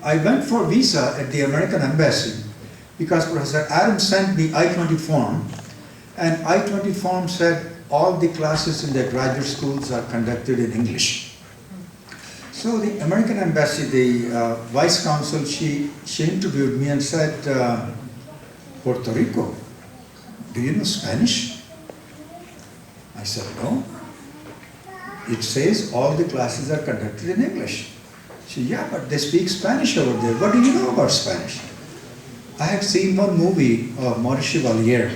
I went for visa at the American Embassy because Professor Adams sent me I-20 form, and I-20 form said all the classes in the graduate schools are conducted in English. So the American Embassy, the Vice Consul, she interviewed me and said, Puerto Rico, do you know Spanish? I said, no. It says all the classes are conducted in English. She said, yeah, but they speak Spanish over there. What do you know about Spanish? I had seen one movie of Maurice Chevalier,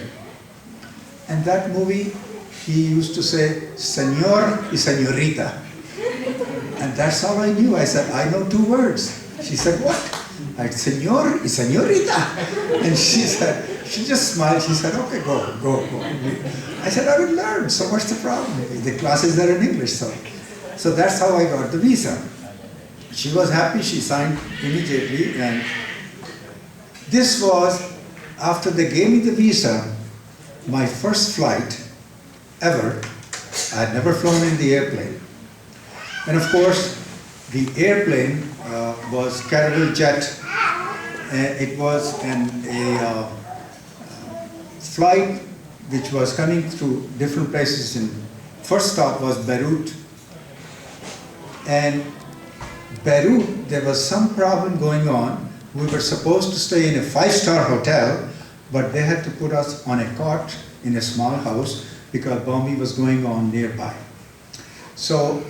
and that movie, he used to say, Señor y Señorita. And that's how I knew. I said, I know 2 words. She said, what? I said, Señor y Señorita. And she said, she just smiled. She said, okay, go. I said, I will learn. So what's the problem? The classes are in English. So that's how I got the visa. She was happy. She signed immediately. And this was, after they gave me the visa, my first flight ever. I had never flown in the airplane. And of course, the airplane was Caravelle jet. It was a flight which was coming through different places. First stop was Beirut. And Beirut, there was some problem going on. We were supposed to stay in a 5-star hotel, but they had to put us on a cot in a small house because bombing was going on nearby. So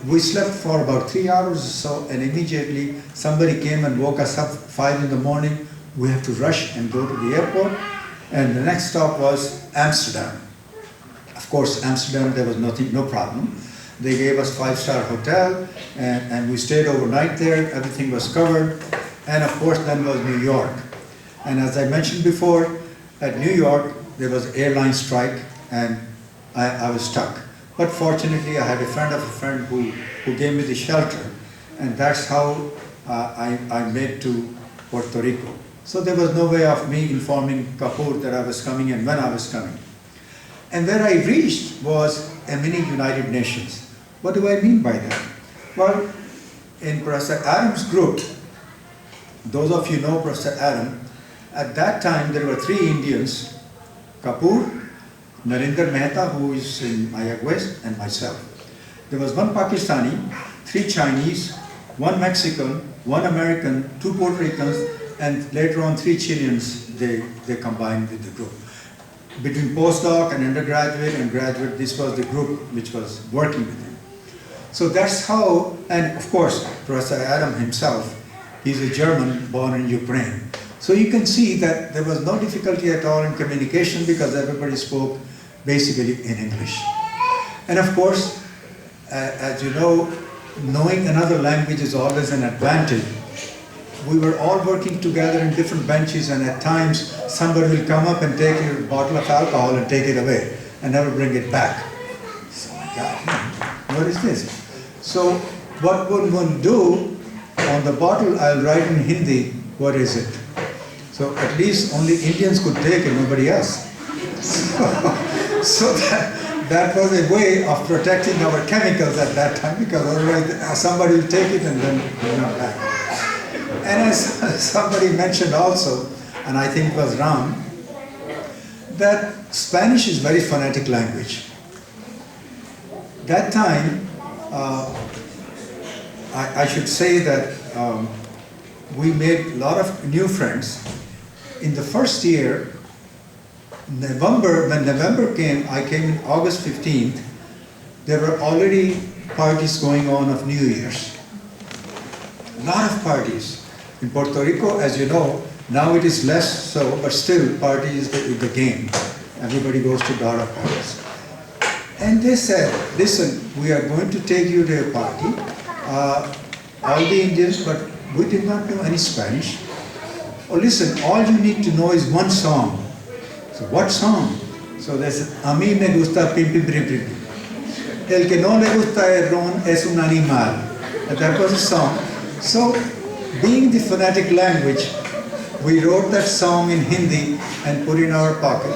we slept for about 3 hours or so, and immediately somebody came and woke us up 5 in the morning. We have to rush and go to the airport, and the next stop was Amsterdam. Of course, Amsterdam, there was no problem. They gave us 5-star hotel, and we stayed overnight there. Everything was covered, and of course, then was New York. And as I mentioned before, at New York, there was airline strike, and I was stuck. But fortunately, I had a friend of a friend who gave me the shelter, and that's how I made to Puerto Rico. So there was no way of me informing Kapoor that I was coming and when I was coming. And where I reached was a mini United Nations. What do I mean by that? Well, in Professor Adams' group, those of you know Professor Adam, at that time there were 3 Indians, Kapoor, Narinder Mehta, who is in Mayagüez, and myself. There was 1 Pakistani, 3 Chinese, 1 Mexican, 1 American, 2 Puerto Ricans, and later on 3 Chileans they combined with the group. Between postdoc and undergraduate and graduate, this was the group which was working with him. So that's how, and of course, Professor Adam himself, he's a German born in Ukraine. So you can see that there was no difficulty at all in communication because everybody spoke basically in English. And of course, as you know, knowing another language is always an advantage. We were all working together in different benches, and at times somebody will come up and take a bottle of alcohol and take it away and never bring it back. So my God, what is this? So what would one do? On the bottle I'll write in Hindi, what is it? So at least only Indians could take it, nobody else. So that was a way of protecting our chemicals at that time, because otherwise somebody will take it and then not back. And as somebody mentioned also, and I think it was Ram, that Spanish is very phonetic language. That time, I should say that we made a lot of new friends. In the first year, when November came, I came in August 15th, there were already parties going on of New Year's. A lot of parties. In Puerto Rico, as you know, now it is less so, but still party is the game. Everybody goes to Dara parties. And they said, listen, we are going to take you to a party, all the Indians, but we did not know any Spanish. Oh, listen, all you need to know is 1 song. So what song? So they said, a mí me gusta pim pim pim pim. El que no le gusta el ron es un animal. And that was a song. So, being the phonetic language, we wrote that song in Hindi and put in our pocket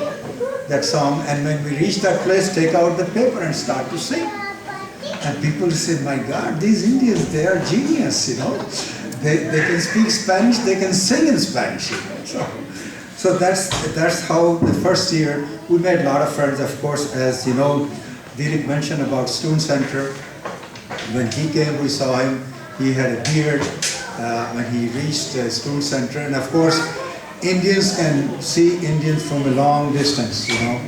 that song, and when we reach that place, take out the paper and start to sing. And people say, my God, these Indians, they are genius, you know. they can speak Spanish, they can sing in Spanish. So that's how the first year we made a lot of friends. Of course, as you know, Dilip mentioned about Student Center. When he came, we saw him. He had a beard when he reached the Student Center. And of course, Indians can see Indians from a long distance, you know.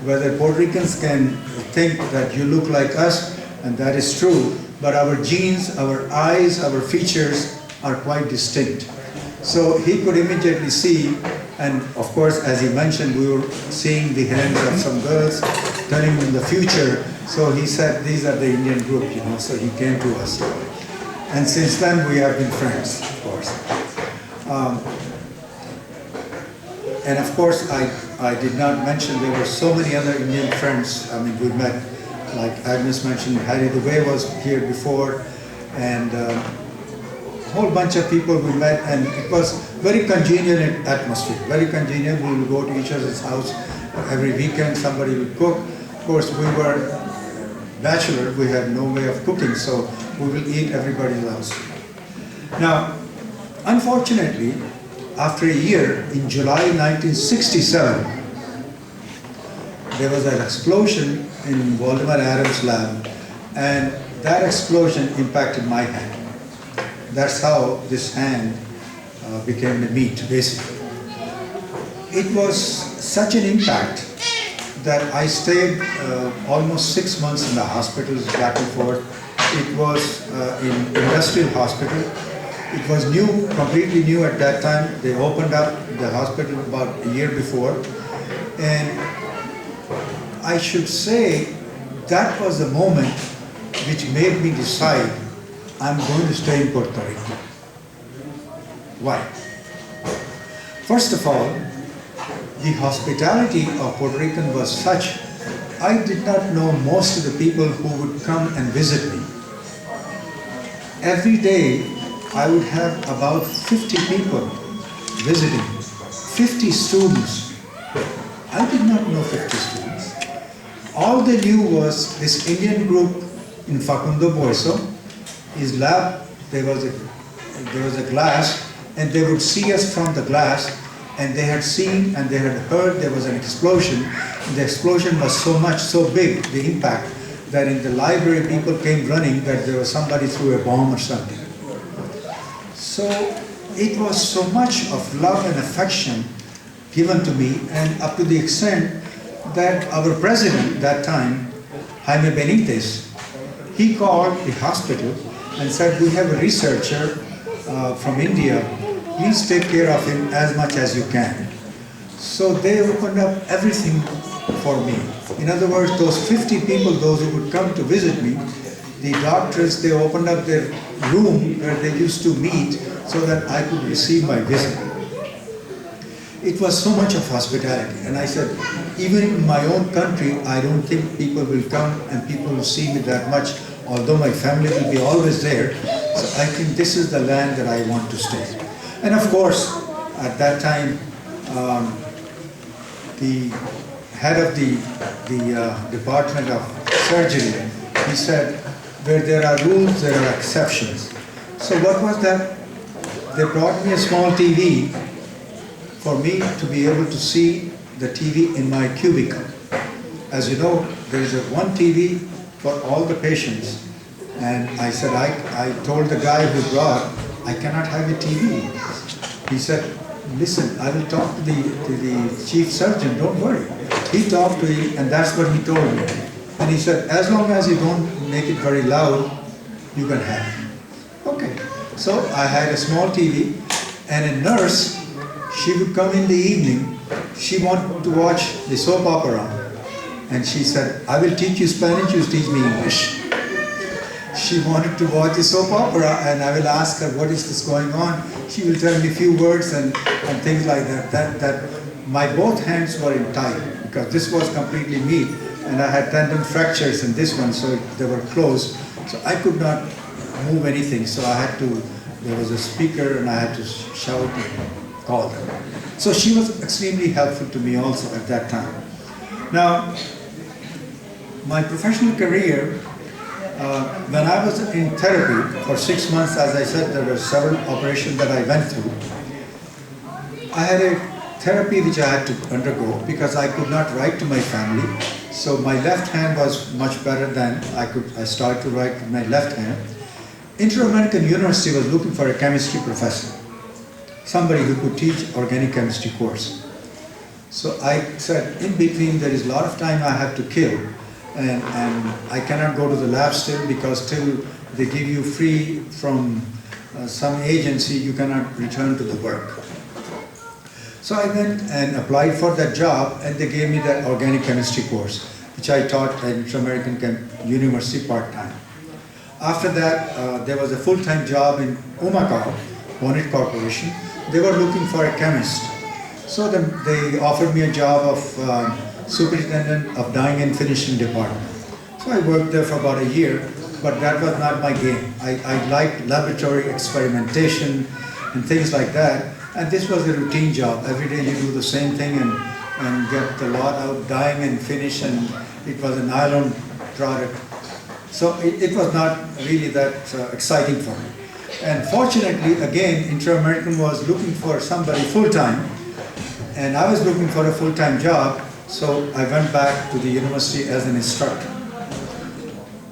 Whether Puerto Ricans can think that you look like us, and that is true, but our genes, our eyes, our features are quite distinct. So he could immediately see, and of course, as he mentioned, we were seeing the hands of some girls turning in the future. So he said, these are the Indian group, you know, so he came to us. And since then, we have been friends, of course. And of course, I did not mention there were so many other Indian friends. I mean, we met, like Agnes mentioned, Harry Dubey was here before, and a whole bunch of people we met, and it was very congenial atmosphere, very congenial. We would go to each other's house every weekend, somebody would cook. Of course, we were bachelor, we had no way of cooking, so we will eat everybody's house. Now, unfortunately, after a year, in July 1967, there was an explosion in Waldemar Adams' lab, and that explosion impacted my hand. That's how this hand became a meat, basically. It was such an impact that I stayed almost 6 months in the hospitals, back and forth. It was in industrial hospital. It was new, completely new at that time. They opened up the hospital about a year before. And I should say that was the moment which made me decide I'm going to stay in Puerto Rico. Why? First of all, the hospitality of Puerto Rican was such, I did not know most of the people who would come and visit me. Every day, I would have about 50 people visiting, 50 students. I did not know 50 students. All they knew was this Indian group in Facundo Bueso, his lab, there was a glass, and they would see us from the glass, and they had seen and they had heard there was an explosion. The explosion was so much, so big, the impact, that in the library people came running that there was somebody threw a bomb or something. So it was so much of love and affection given to me, and up to the extent that our president that time, Jaime Benitez, he called the hospital and said, we have a researcher from India, please take care of him as much as you can. So they opened up everything for me. In other words, those 50 people, those who would come to visit me, the doctors, they opened up their room where they used to meet so that I could receive my visit. It was so much of hospitality. And I said, even in my own country, I don't think people will come and people will see me that much, although my family will be always there. So I think this is the land that I want to stay. And of course, at that time, the head of the Department of Surgery, he said, where there are rules, there are exceptions. So what was that? They brought me a small TV for me to be able to see the TV in my cubicle. As you know, there is one TV for all the patients. And I said, I told the guy who brought, I cannot have a TV. He said, listen, I will talk to the chief surgeon, don't worry. He talked to him, and that's what he told me. And he said, as long as you don't make it very loud, you can have it. Okay. So I had a small TV, and a nurse, she would come in the evening, she wanted to watch the soap opera, and she said, I will teach you Spanish, you teach me English. She wanted to watch the soap opera, and I will ask her, what is this going on? She will tell me a few words and things like that. That my both hands were in tie, because this was completely me, and I had tendon fractures in this one, so they were closed. So I could not move anything, so I had to, there was a speaker, and I had to shout and call her. So she was extremely helpful to me also at that time. Now, my professional career When I was in therapy for 6 months, as I said, there were several operations that I went through. I had a therapy which I had to undergo because I could not write to my family. So my left hand was much better than I started to write with my left hand. Inter-American University was looking for a chemistry professor, somebody who could teach organic chemistry course. So I said, in between there is a lot of time I have to kill, and I cannot go to the lab still because till they give you free from some agency, you cannot return to the work. So I went and applied for that job, and they gave me that organic chemistry course, which I taught at Inter-American University part-time. After that, there was a full-time job in Umacao, Bonnet Corporation. They were looking for a chemist. So they offered me a job of superintendent of dyeing and finishing department. So I worked there for about a year, but that was not my game. I liked laboratory experimentation and things like that. And this was a routine job. Every day you do the same thing and get the lot out, dyeing and finish, and it was a nylon product. So it was not really that exciting for me. And fortunately, again, Inter-American was looking for somebody full-time, and I was looking for a full-time job, so I went back to the university as an instructor.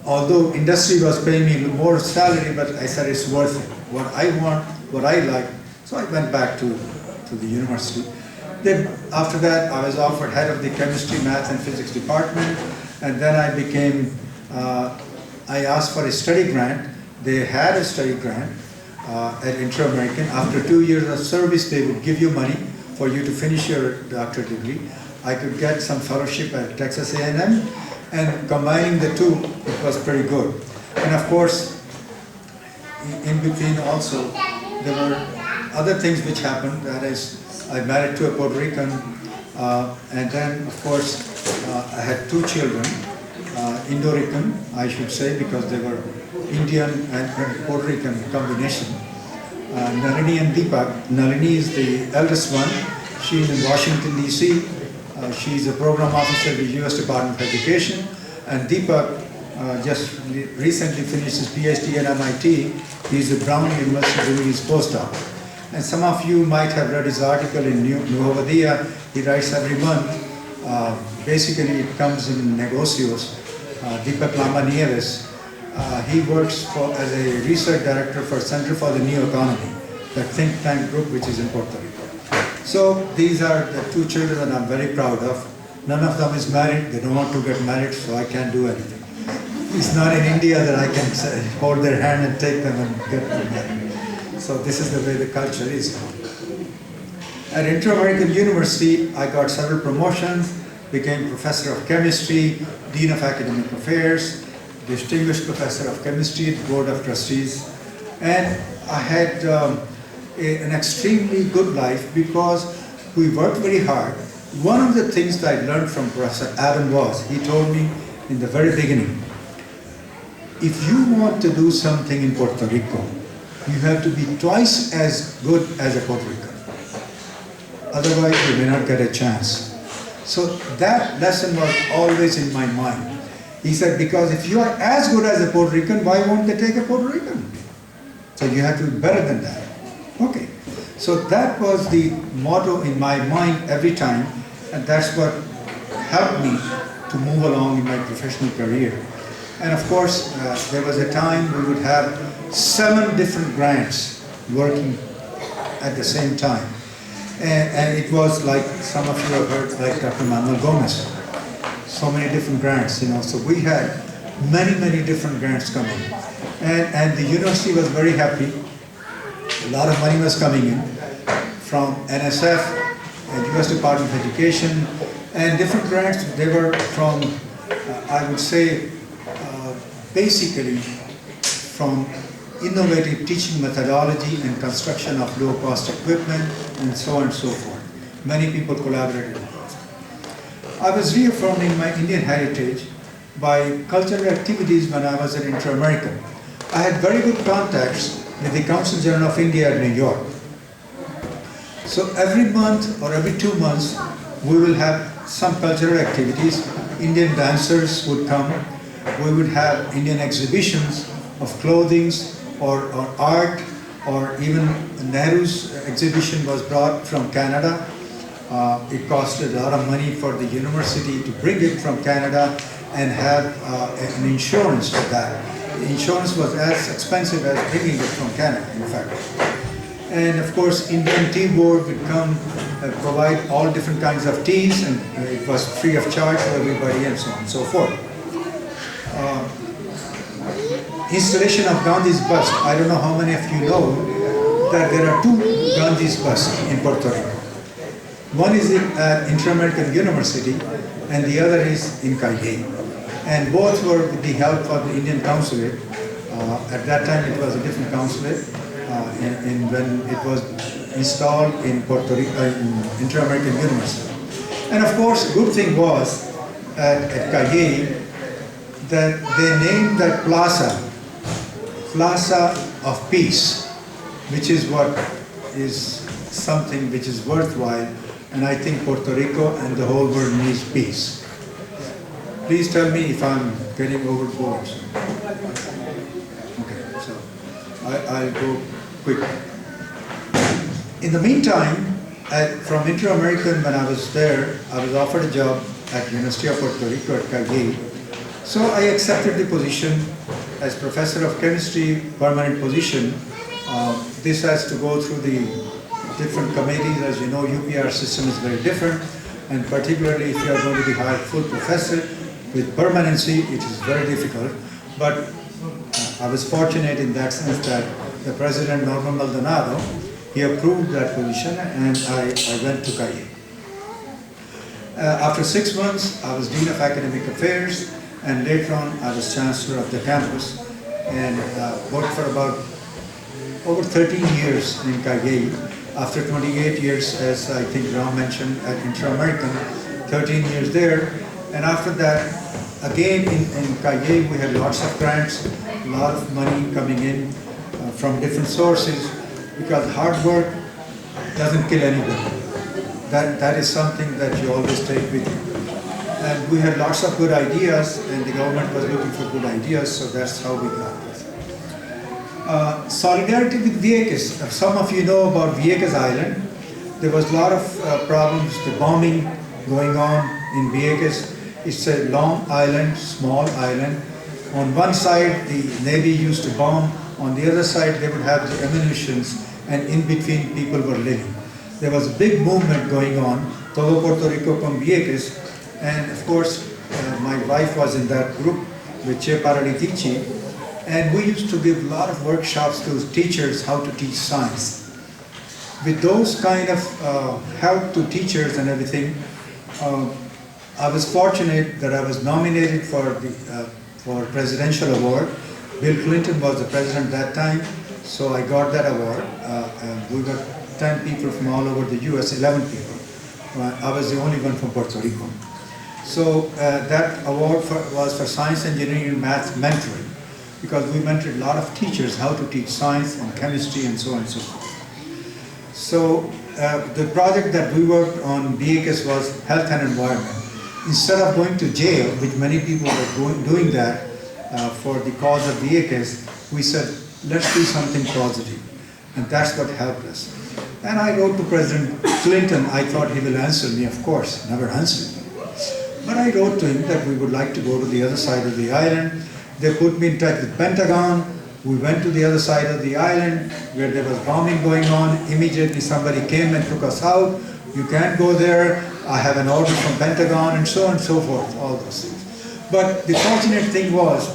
Although industry was paying me more salary, but I said it's worth it. What I want, what I like, so I went back to the university. Then after that, I was offered head of the chemistry, math and physics department, and then I became, I asked for a study grant. They had a study grant at Inter-American. After 2 years of service, they would give you money for you to finish your doctorate degree. I could get some fellowship at Texas A&M, and combining the two, it was pretty good. And of course, in between also, there were other things which happened. That is, I married to a Puerto Rican, and then of course I had 2 children, Indo-Rican, I should say, because they were Indian and Puerto Rican combination. Nalini and Deepak. Nalini is the eldest one. She's in Washington, D.C. She's a program officer at the U.S. Department of Education. And Deepak just recently finished his PhD at MIT. He's at Brown University doing his postdoc. And some of you might have read his article in Nuevo Dia. He writes every month. Basically, it comes in Negocios. Deepak Lamba Nieves. He works as a research director for Center for the New Economy, the think tank group which is in Puerto Rico. So these are the 2 children that I'm very proud of. None of them is married. They don't want to get married, so I can't do anything. It's not in India that I can hold their hand and take them and get them married. So this is the way the culture is. At Inter-American University, I got several promotions, became professor of chemistry, dean of academic affairs, distinguished professor of chemistry at the board of trustees, and I had an extremely good life because we worked very hard. One of the things that I learned from Professor Adam was, he told me in the very beginning, if you want to do something in Puerto Rico, you have to be twice as good as a Puerto Rican. Otherwise, you may not get a chance. So that lesson was always in my mind. He said, because if you are as good as a Puerto Rican, why won't they take a Puerto Rican? So you have to be better than that. Okay. So that was the motto in my mind every time, and that's what helped me to move along in my professional career. And of course, there was a time we would have 7 different grants working at the same time. And it was like some of you have heard, like Dr. Manuel Gomez. So many different grants, so we had many different grants coming. And the university was very happy. A lot of money was coming in from NSF and U.S. Department of Education, and different grants. They were from, I would say, basically from innovative teaching methodology and construction of low-cost equipment, and so on and so forth. Many people collaborated. I was reaffirming my Indian heritage by cultural activities when I was at Inter-American. I had very good contacts with the Consul General of India at New York. So every month or every 2 months, we will have some cultural activities. Indian dancers would come. we would have Indian exhibitions of clothing or art, or even Nehru's exhibition was brought from Canada. It costed a lot of money for the university to bring it from Canada and have an insurance for that. The insurance was as expensive as bringing it from Canada, in fact. And of course, Indian Tea Board would come provide all different kinds of teas, and it was free of charge for everybody, and so on and so forth. Installation of Gandhi's bust. I don't know how many of you know that there are two Gandhi's busts in Puerto Rico. One is at Inter-American University, and the other is in Cayenne. And both were with the help of the Indian consulate. At that time, it was a different consulate. When it was installed in Puerto Rico, in Inter-American University. And of course, good thing was at Cayenne that they named that plaza of Peace, which is what is something which is worthwhile, and I think Puerto Rico and the whole world needs peace. Please tell me if I'm getting overboard. Okay, so I'll go quick. In the meantime, from Inter-American, when I was there, I was offered a job at University of Puerto Rico at Cayenne. So I accepted the position as professor of chemistry, permanent position. This has to go through the different committees. As you know, UPR system is very different, and particularly if you are going to be hired full professor with permanency, it is very difficult. But I was fortunate in that sense that the President, Norman Maldonado, he approved that position, and I went to Cayenne. After 6 months, I was Dean of Academic Affairs, and later on, I was Chancellor of the campus, and worked for about over 13 years in Cayenne. After 28 years, as I think Ram mentioned, at Inter-American, 13 years there. And after that, again in Cayenne, we had lots of grants, a lot of money coming in from different sources, because hard work doesn't kill anybody. That is something that you always take with you. And we had lots of good ideas, and the government was looking for good ideas, so that's how we got this. Solidarity with Vieques. Some of you know about Vieques Island. There was a lot of problems, the bombing going on in Vieques. It's a long island, small island. On one side, the Navy used to bomb. On the other side, they would have the ammunitions, and in between, people were living. There was a big movement going on, Todo Puerto Rico con Vieques, and of course, my wife was in that group with Che Paralitici, and we used to give a lot of workshops to teachers how to teach science. With those kind of help to teachers and everything, I was fortunate that I was nominated for presidential award. Bill Clinton was the president that time, so I got that award. We got 10 people from all over the US, 11 people. I was the only one from Puerto Rico. So that award was for science, engineering, and math mentoring, because we mentored a lot of teachers how to teach science and chemistry and so on and so forth. So the project that we worked on Vieques was health and environment. Instead of going to jail, which many people were doing that for the cause of Vieques, we said, let's do something positive. And that's what helped us. And I wrote to President Clinton. I thought he will answer me, of course, never answered me. But I wrote to him that we would like to go to the other side of the island. They put me in touch with Pentagon. We went to the other side of the island where there was bombing going on. Immediately somebody came and took us out. You can't go there. I have an order from Pentagon, and so on and so forth, all those things. But the fortunate thing was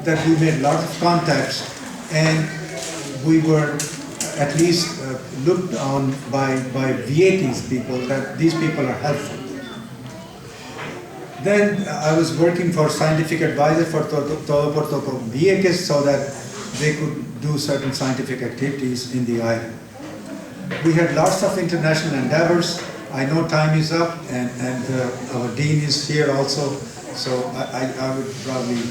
that we made lots of contacts, and we were at least looked on by Vieques people, that these people are helpful. Then I was working for scientific advisor for Todo Puerto Rico Vieques, so that they could do certain scientific activities in the island. We had lots of international endeavors. I know time is up, and our dean is here also, so I would probably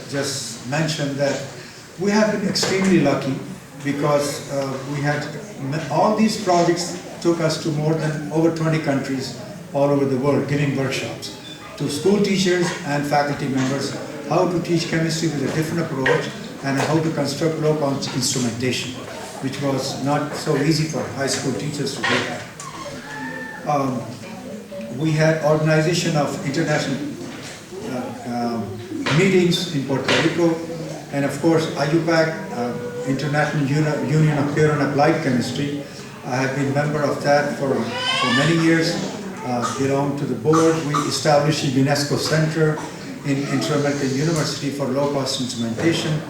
just mention that we have been extremely lucky, because we had all these projects took us to more than over 20 countries all over the world, giving workshops to school teachers and faculty members how to teach chemistry with a different approach and how to construct low-cost instrumentation, which was not so easy for high school teachers to do that. We had organization of international meetings in Puerto Rico, and of course IUPAC, International Union of Pure and Applied Chemistry. I have been member of that for many years, belong to the board. We established a UNESCO Center in Inter-American University for low-cost instrumentation.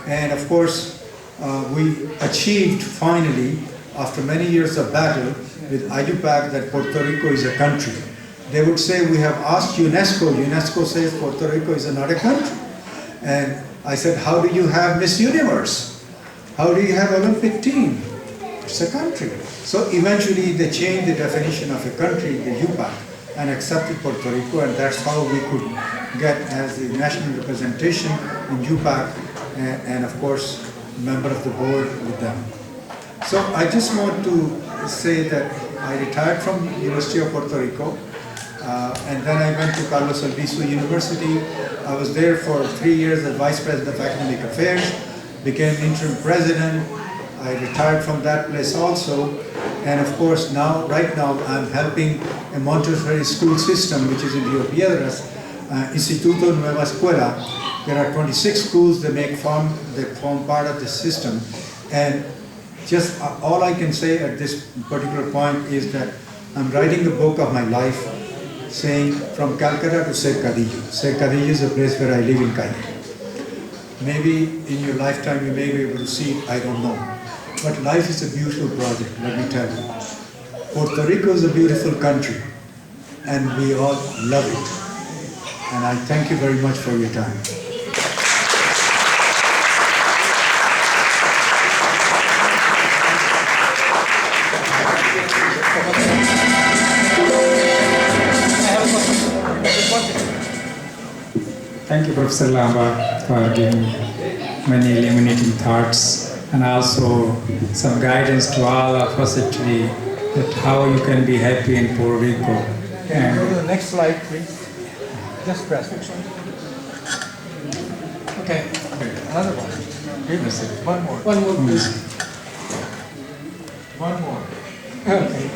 And of course, we achieved finally, after many years of battle with IUPAC, that Puerto Rico is a country. They would say, we have asked UNESCO. UNESCO says Puerto Rico is not a country. And I said, how do you have Miss Universe? How do you have Olympic team? It's a country. So eventually they changed the definition of a country, the UPAC, and accepted Puerto Rico, and that's how we could get as the national representation in UPAC, and of course, member of the board with them. So I just want to say that I retired from University of Puerto Rico, and then I went to Carlos Albizu University. I was there for 3 years as Vice President of Academic Affairs, became interim president. I retired from that place also, and of course right now I'm helping a Montessori school system which is in Rio Piedras, Instituto Nueva Escuela. There are 26 schools that form part of the system, and just all I can say at this particular point is that I'm writing the book of my life, saying from Calcutta to Cercadillo. Cercadillo is a place where I live in Cali. Maybe in your lifetime you may be able to see it, I don't know. But life is a beautiful project, let me tell you. Puerto Rico is a beautiful country, and we all love it. And I thank you very much for your time. Thank you, Professor Lamba, for giving many illuminating thoughts and also some guidance to all of us actually that how you can be happy in Puerto Rico. Can you go to the next slide, please? Just press it. Okay, another one. One more. One more, please. One more. Okay.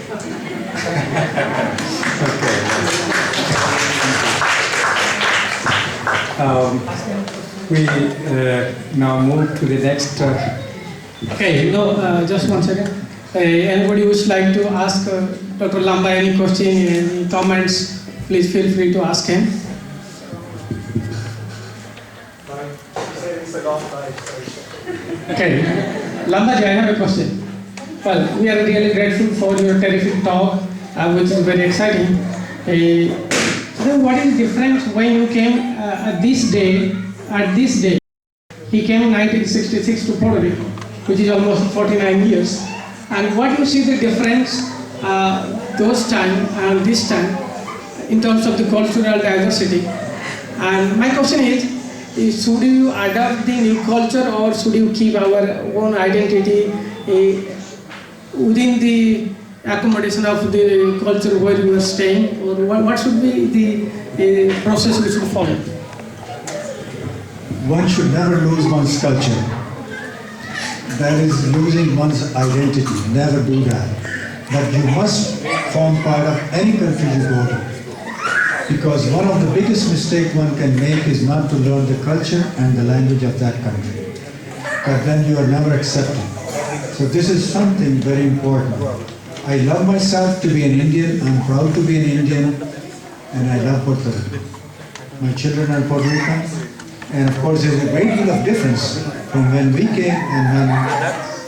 We now move to the next. Okay, no, just 1 second. Anybody would like to ask Dr. Lamba any question, any comments, please feel free to ask him. Okay, Lamba, I have a question. Well, we are really grateful for your terrific talk, which is very exciting. So what is the difference when you came at this day, he came in 1966 to Puerto Rico, which is almost 49 years. And what you see the difference those time and this time in terms of the cultural diversity. And my question is should you adopt the new culture or should you keep our own identity within the accommodation of the culture where you are staying, or what should be the process we should follow? One should never lose one's culture. That is losing one's identity. Never do that. But you must form part of any country you go to. Because one of the biggest mistakes one can make is not to learn the culture and the language of that country. But then you are never accepted. So this is something very important. I love myself to be an Indian, I'm proud to be an Indian, and I love Puerto Rico. My children are Puerto Rican, and of course there's a great deal of difference from when we came and when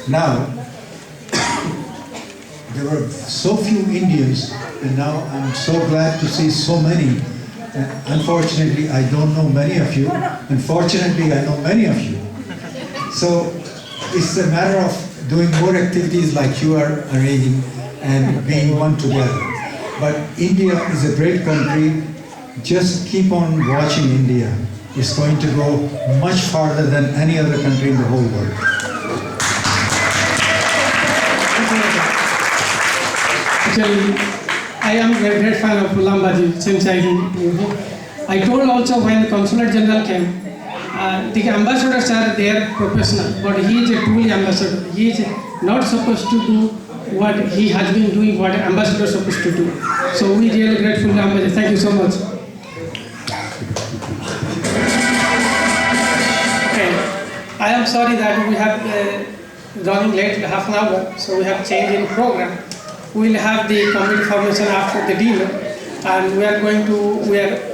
now. There were so few Indians, and now I'm so glad to see so many. Unfortunately, I don't know many of you. Unfortunately, I know many of you. So it's a matter of doing more activities like you are arranging and being one together. But India is a great country. Just keep on watching India. It's going to go much farther than any other country in the whole world. Actually, I am a great fan of Lambaji since I knew him. I told also when Consulate General came, the ambassadors are their professional, but he is a truly ambassador. He is not supposed to do what he has been doing, what an ambassador is supposed to do. So we really grateful to ambassador. Thank you so much. Okay, I am sorry that we have running late, half an hour, so we have changed in program. We will have the committee formation after the dinner, and we are going to,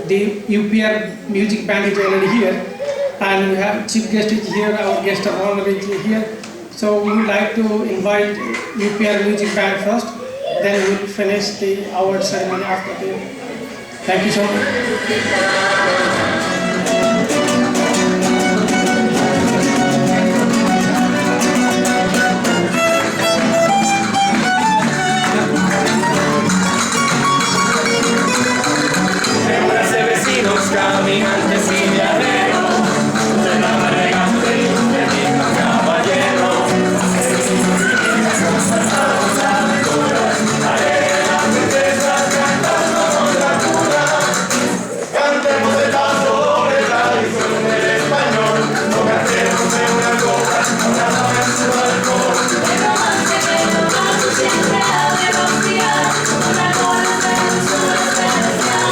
the UPR music band is already here, and we have chief guest is here, our guest of honor is here. So we would like to invite UPR music band first, then we will finish the award ceremony after the. Thank you so much. Caminantes y viajeros, de navegante y de digno caballero, la princesa cantando con la cuna, cantemos de paso de tradición del español, no cantemos de una copa, una dama en su balcón. El romance que nos pasa siempre ha de rociar, con la cola de un sol celestial.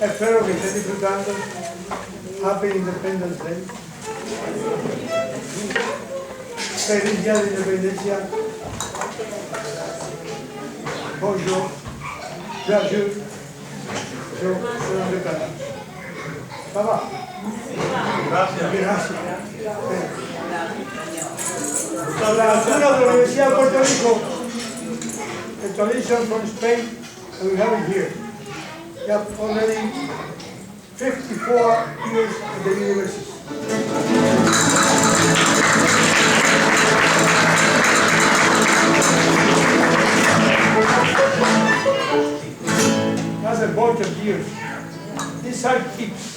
Espero que estén disfrutando. Happy Independence Day. Feliz Día de Independencia. Bonjour. Bienvenue. Yo soy americano. ¿Ça va? Gracias. Gracias. La altura de la Universidad de Puerto Rico, a tradition from Spain, and we have it here. We have already 54 years at the university. That's a bunch of years. This side keeps.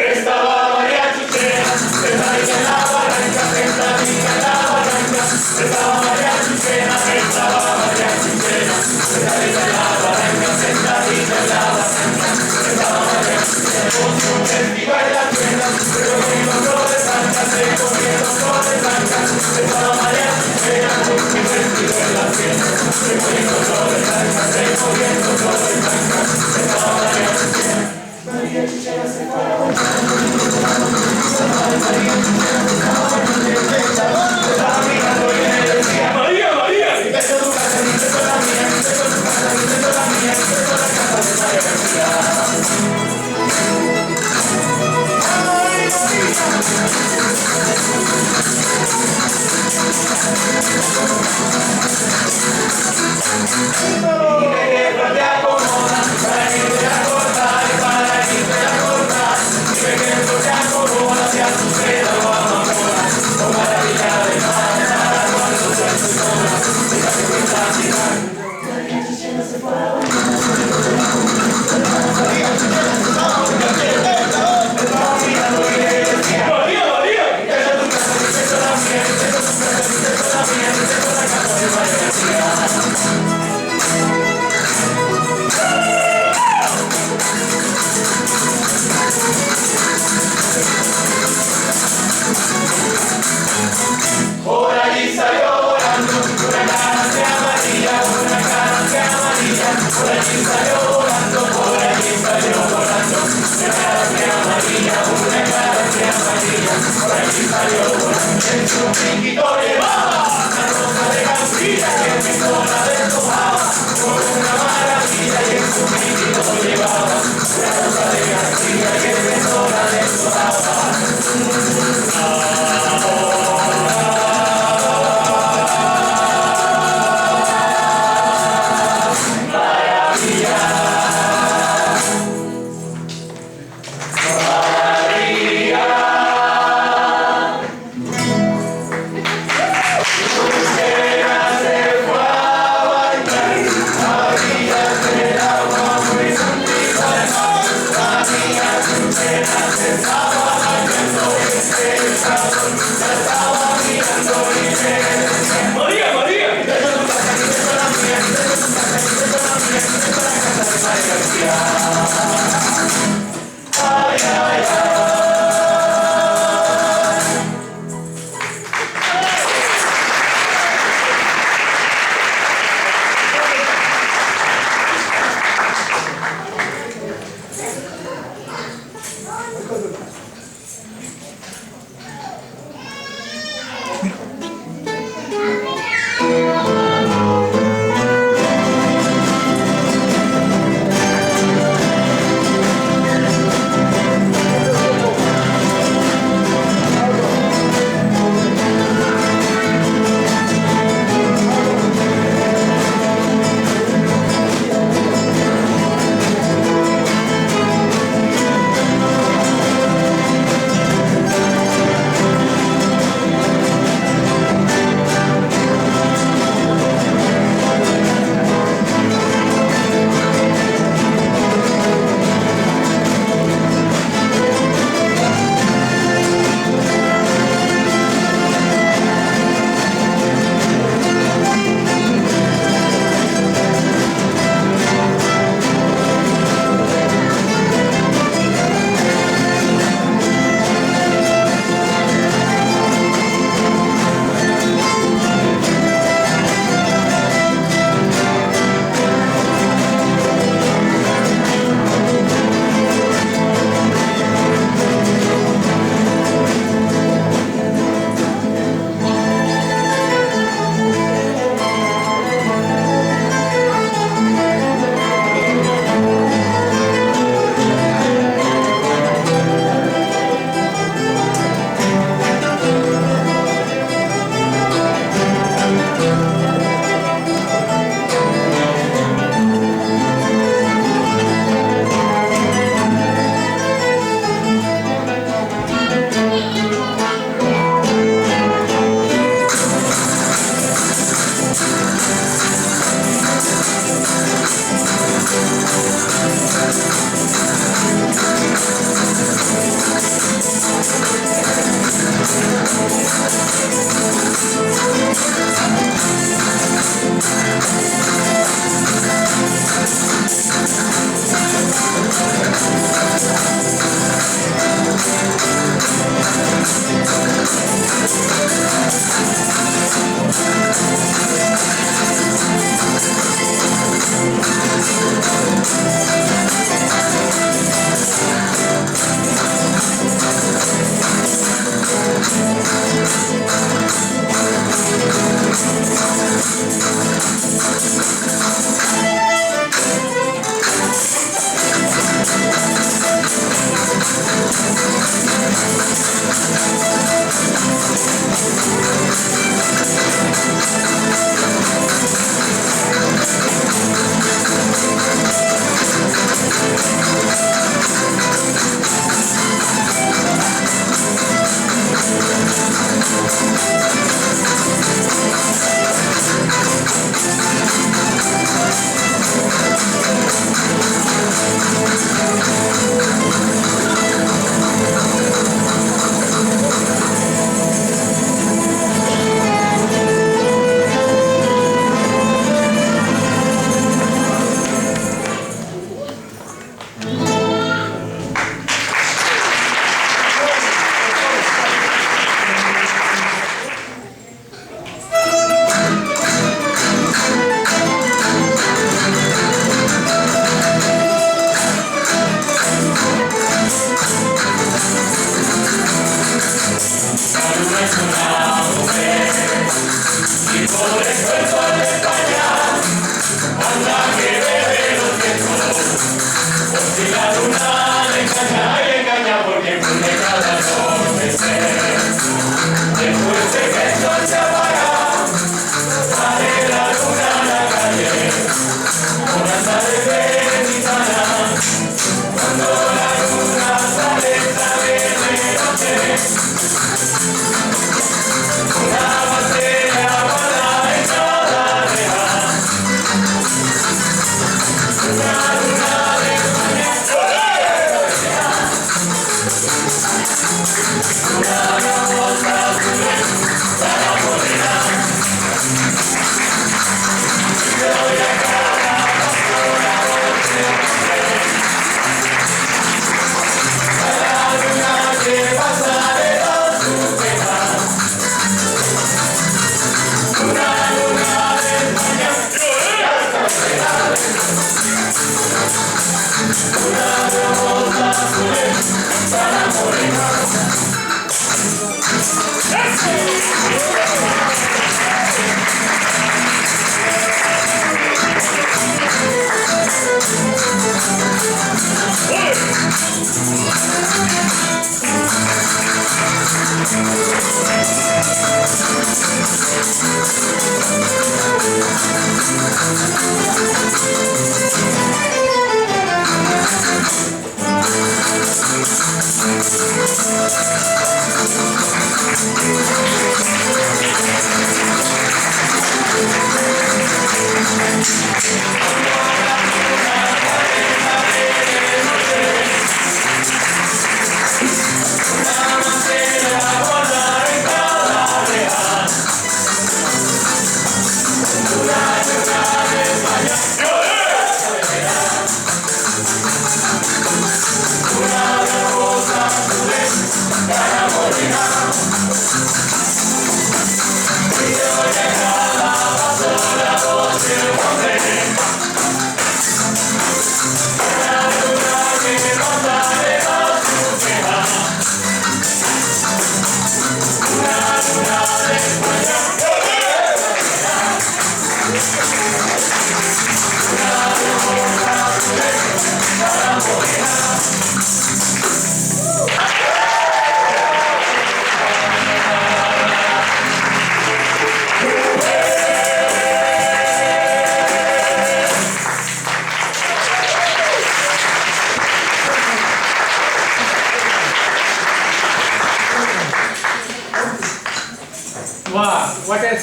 Estaba María Chuchera, sentadita en la barranca, sentadita en la barranca. Estaba María Chuchera, estaba María Chuchera, sentadita en la barranca, sentadita en la barranca. Estaba María Chuchera, con su vestido en la tienda, se comiendo flores blancas, se comiendo flores blancas. Por allí salió volando una ganancia amarilla, una ganancia amarilla. Por allí salió volando, por allí salió volando una ganancia amarilla, una ganancia amarilla. Por allí salió volando, en su piquito llevaba una rosa de campilla que mi zona despojaba con una maravilla. Y en su piquito llevaba una rosa de campilla que mi zona despojaba. Se fue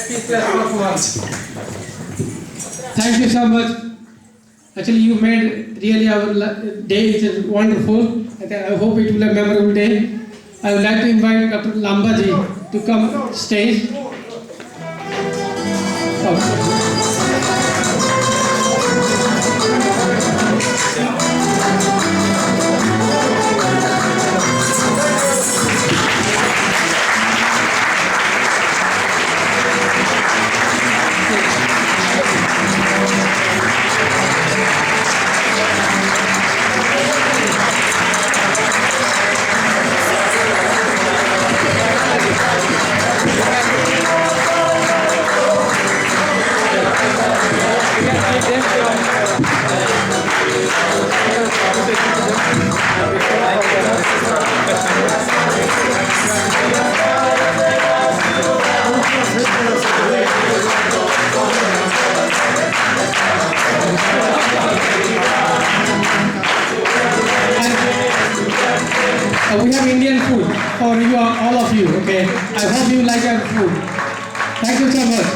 performance. Thank you so much. Actually, you made really our day is wonderful. I hope it will be a memorable day. I would like to invite Dr. Lambaji to come stage. We have Indian food for you, all of you, okay? I hope you like our food. Thank you so much.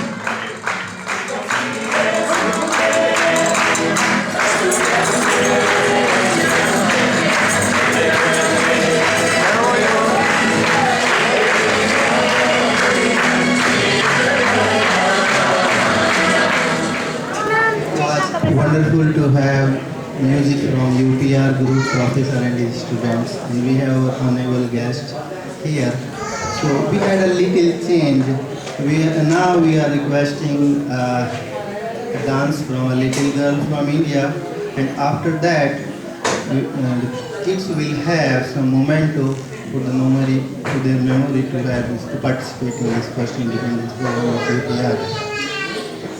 It was wonderful to have music from UPR group professor and his students, and we have our honorable guest here. So we had a little change. Now we are requesting a dance from a little girl from India, and after that the kids will have some memento for the memory, to their memory to participate in this first independence program of UPR.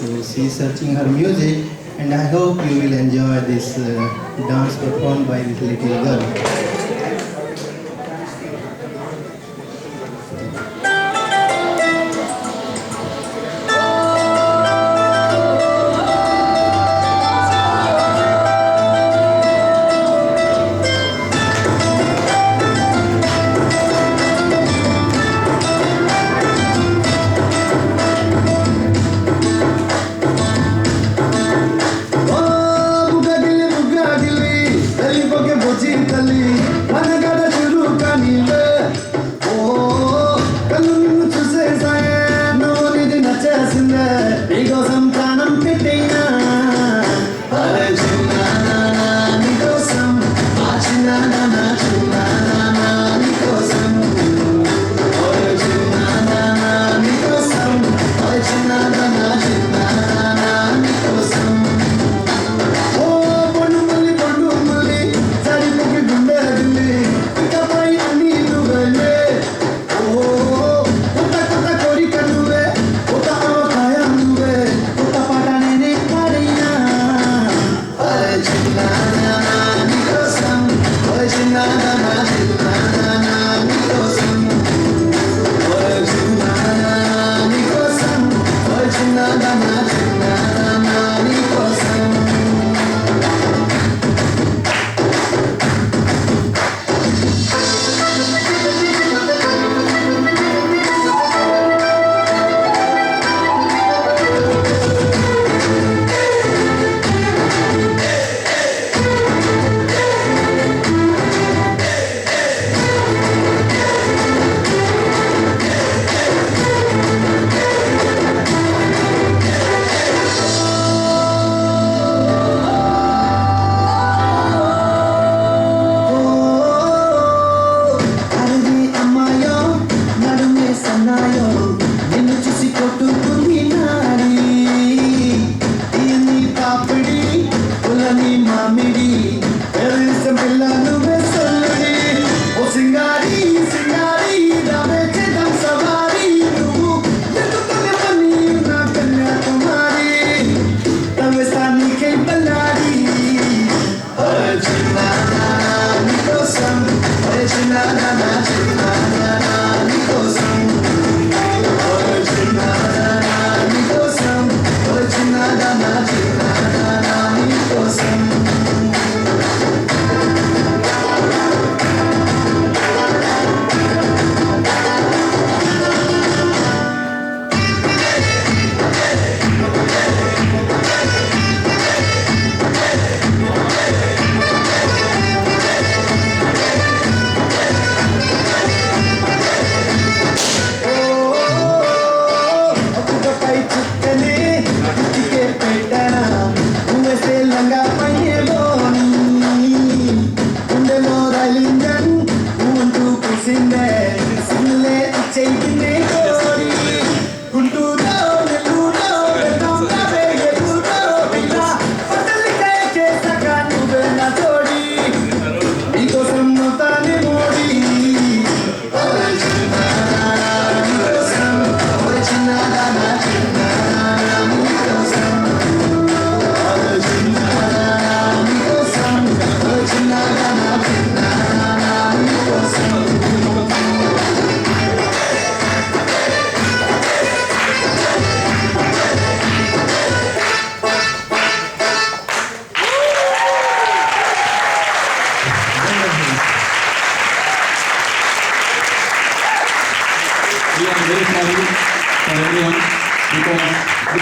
So she is searching her music, and I hope you will enjoy this dance performed by this little girl.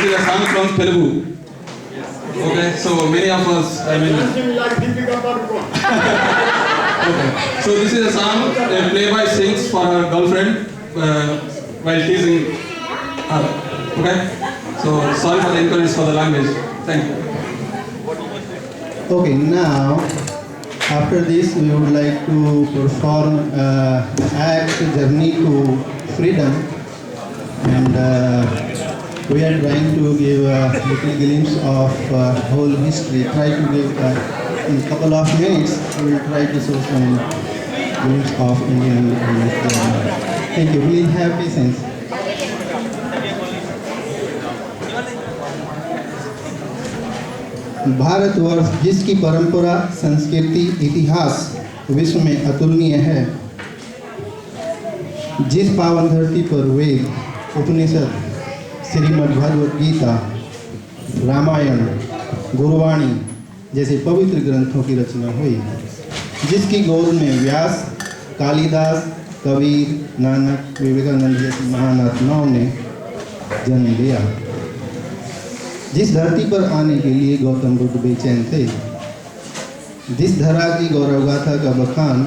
this is a song from Telugu. Okay, so many of us, okay, so this is a song a playboy sings for her girlfriend while teasing her. Okay, so sorry for the inconvenience for the language. Thank you. Okay, now after this we would like to perform act Journey to Freedom, and we are trying to give a little glimpse of whole history. Try to give in a couple of minutes we will try to show some glimpse of Indian independence. Thank you. Please have patience. Bharatvarsh जिसकी परंपरा, संस्कृति, इतिहास विश्व में अतुलनीय है, जिस पावन धरती पर वेद, उपनिषद, श्रीमद् भगवद गीता, रामायण, गुरुवाणी जैसे पवित्र ग्रंथों की रचना हुई, जिसकी गोद में व्यास, कालिदास, कबीर, नानक, विवेकानंद जैसे महान आत्माओं ने जन्म लिया, जिस धरती पर आने के लिए गौतम बुद्ध बेचैन थे, जिस धरा की गौरव गाथा का बखान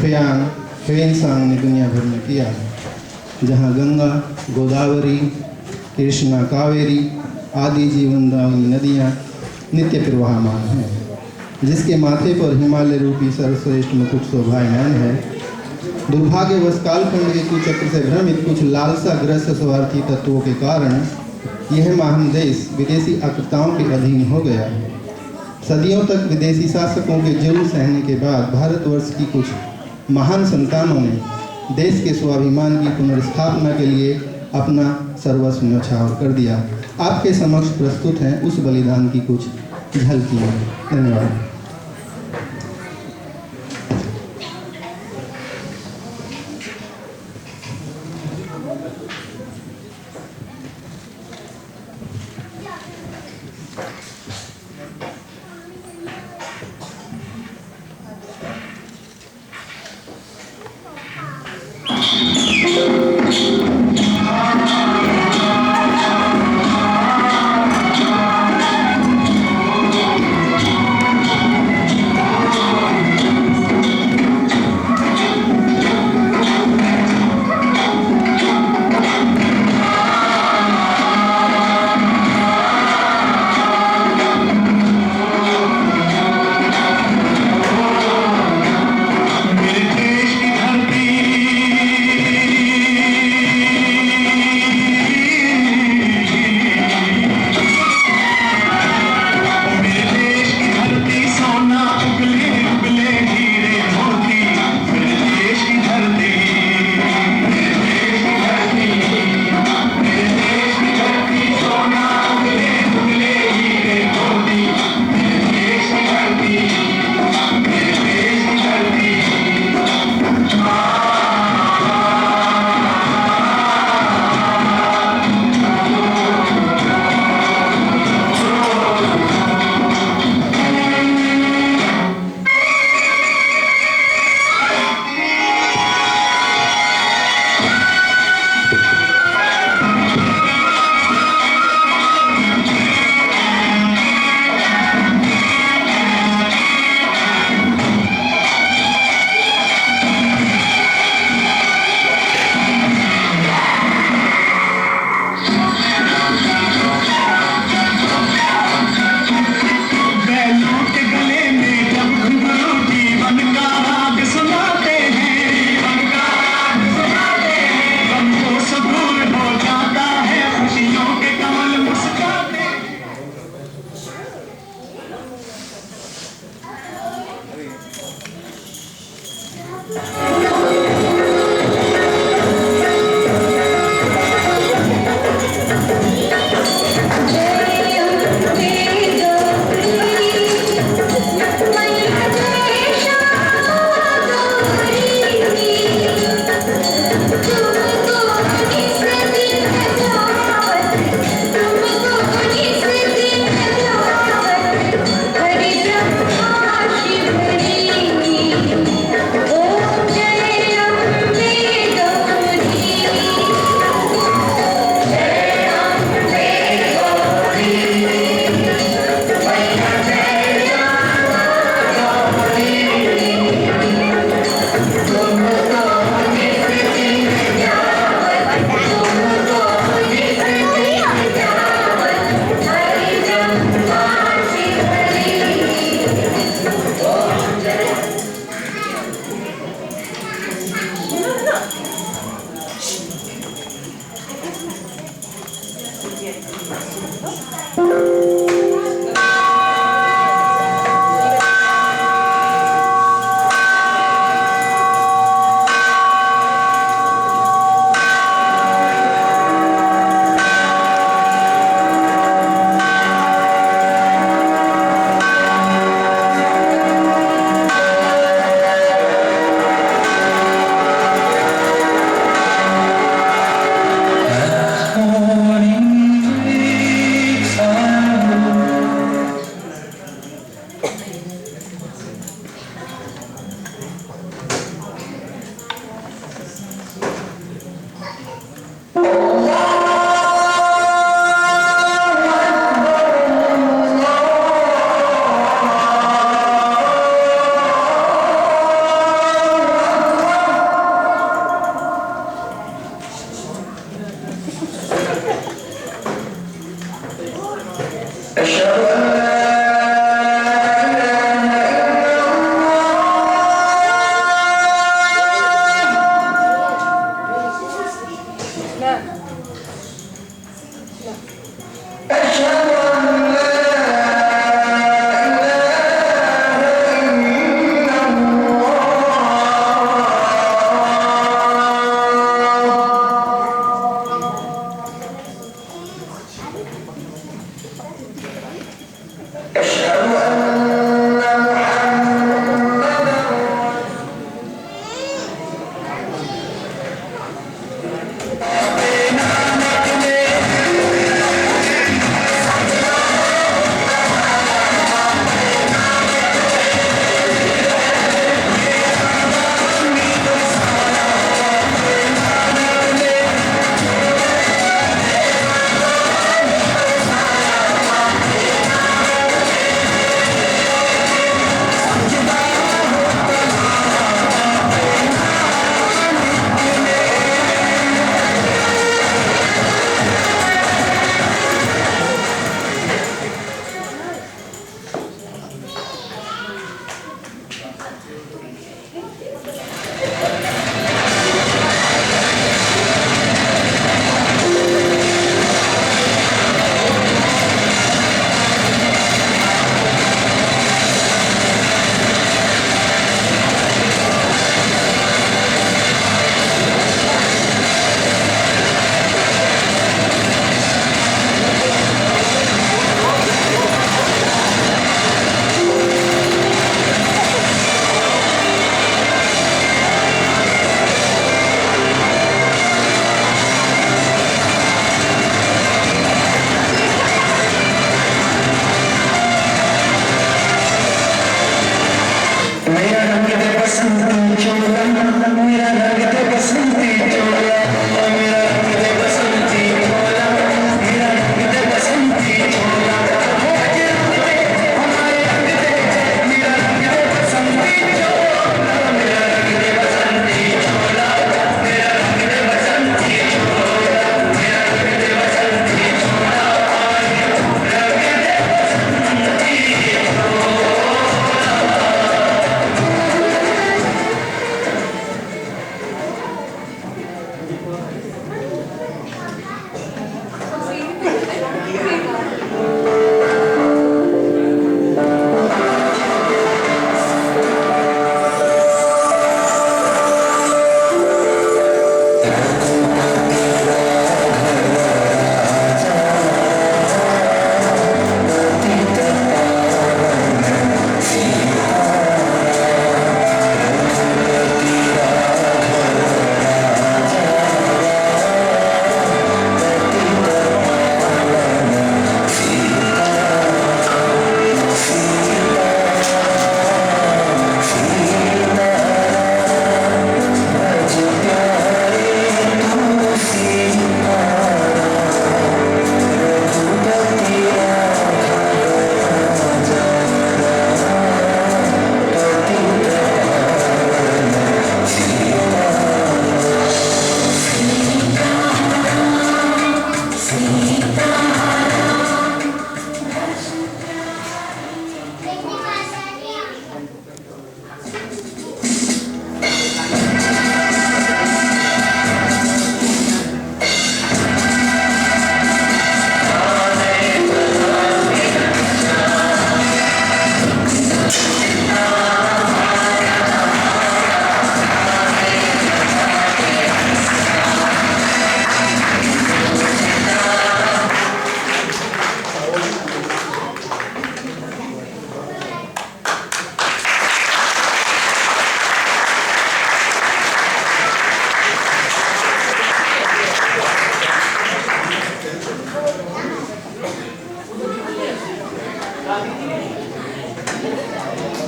फेयांग ने दुनिया भर में किया, जहाँ गंगा, गोदावरी, कृष्णा, कावेरी आदि जीवनदायिनी नदियाँ नित्य प्रवाहमान हैं, जिसके माथे पर हिमालय रूपी सर्वश्रेष्ठ मुकुट शोभायमान है। दुर्भाग्यवश कालखंड के कुचक्र से भ्रमित कुछ लालसाग्रस्त स्वार्थी तत्वों के कारण यह महान देश विदेशी आक्रताओं के अधीन हो गया। सदियों तक विदेशी शासकों के जुल्म सहने के बाद भारतवर्ष की कुछ महान संतानों ने देश के स्वाभिमान की पुनर्स्थापना के लिए अपना सर्वस्व न्यौछावर कर दिया। आपके समक्ष प्रस्तुत हैं उस बलिदान की कुछ झलकियाँ। धन्यवाद।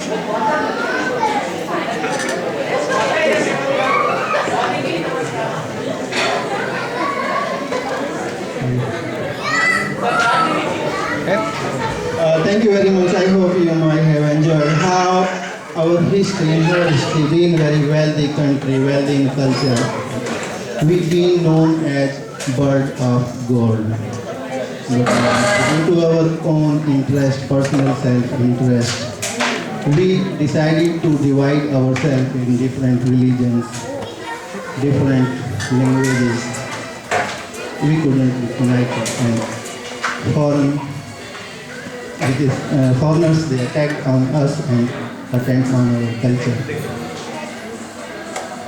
Thank you very much. I hope you might have enjoyed how our history being very wealthy country, wealthy in culture. We've been known as bird of gold. But due to our own interest, personal self-interest, we decided to divide ourselves in different religions, different languages. We couldn't unite and foreigners, they attacked on us and attacked on our culture.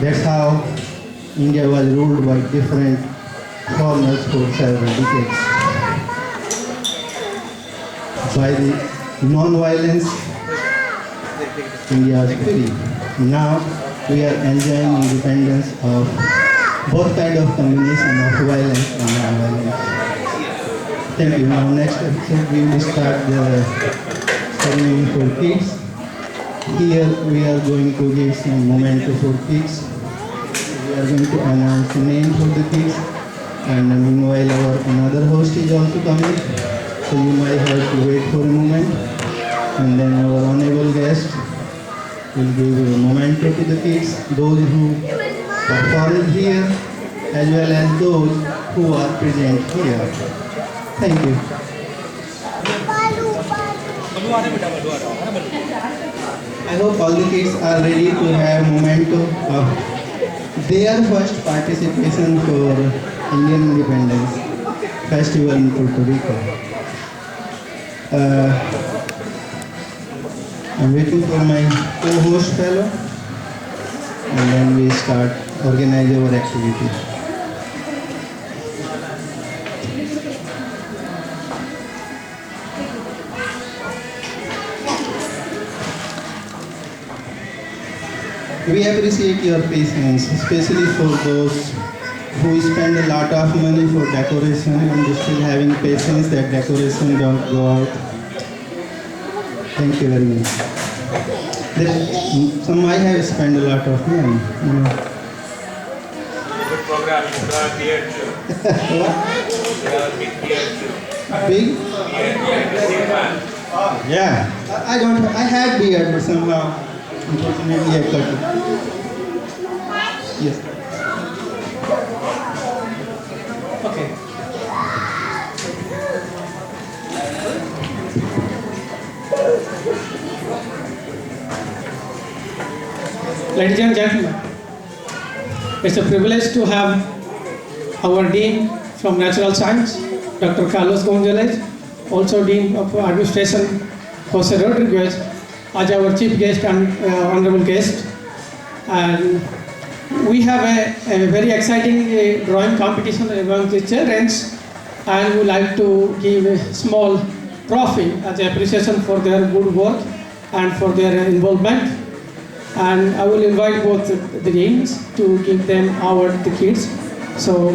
That's how India was ruled by different foreigners for several decades. By the non-violence, India is free. Now we are enjoying independence of both kind of combination of violence and non-violence. Thank you. Now next episode we will start the ceremony for kids. Here we are going to give some memento for kids. We are going to announce the name for the kids, and meanwhile our another host is also coming. So you might have to wait for a moment, and then our honorable guest will give a memento to the kids, those who performed here as well as those who are present here. Thank you. I hope all the kids are ready to have memento of their first participation for Indian Independence Festival in Puerto Rico. I'm waiting for my co-host fellow, and then we start organize our activity. We appreciate your patience, especially for those who spend a lot of money for decoration and still having patience that decoration don't go out. Thank you very much. Some might have spent a lot of money. Good program. You got beard too. What? You got a big beard too. Big? Beard. Yeah. I had beard, but somehow, unfortunately, I cut it. Yes. Okay. Ladies and gentlemen, it's a privilege to have our Dean from Natural Science, Dr. Carlos Gonzalez, also Dean of Administration, Jose Rodriguez, as our chief guest and honorable guest. And we have a very exciting drawing competition among the children, and we would like to give a small trophy as appreciation for their good work and for their involvement. And I will invite both the deans to give them award to the kids. So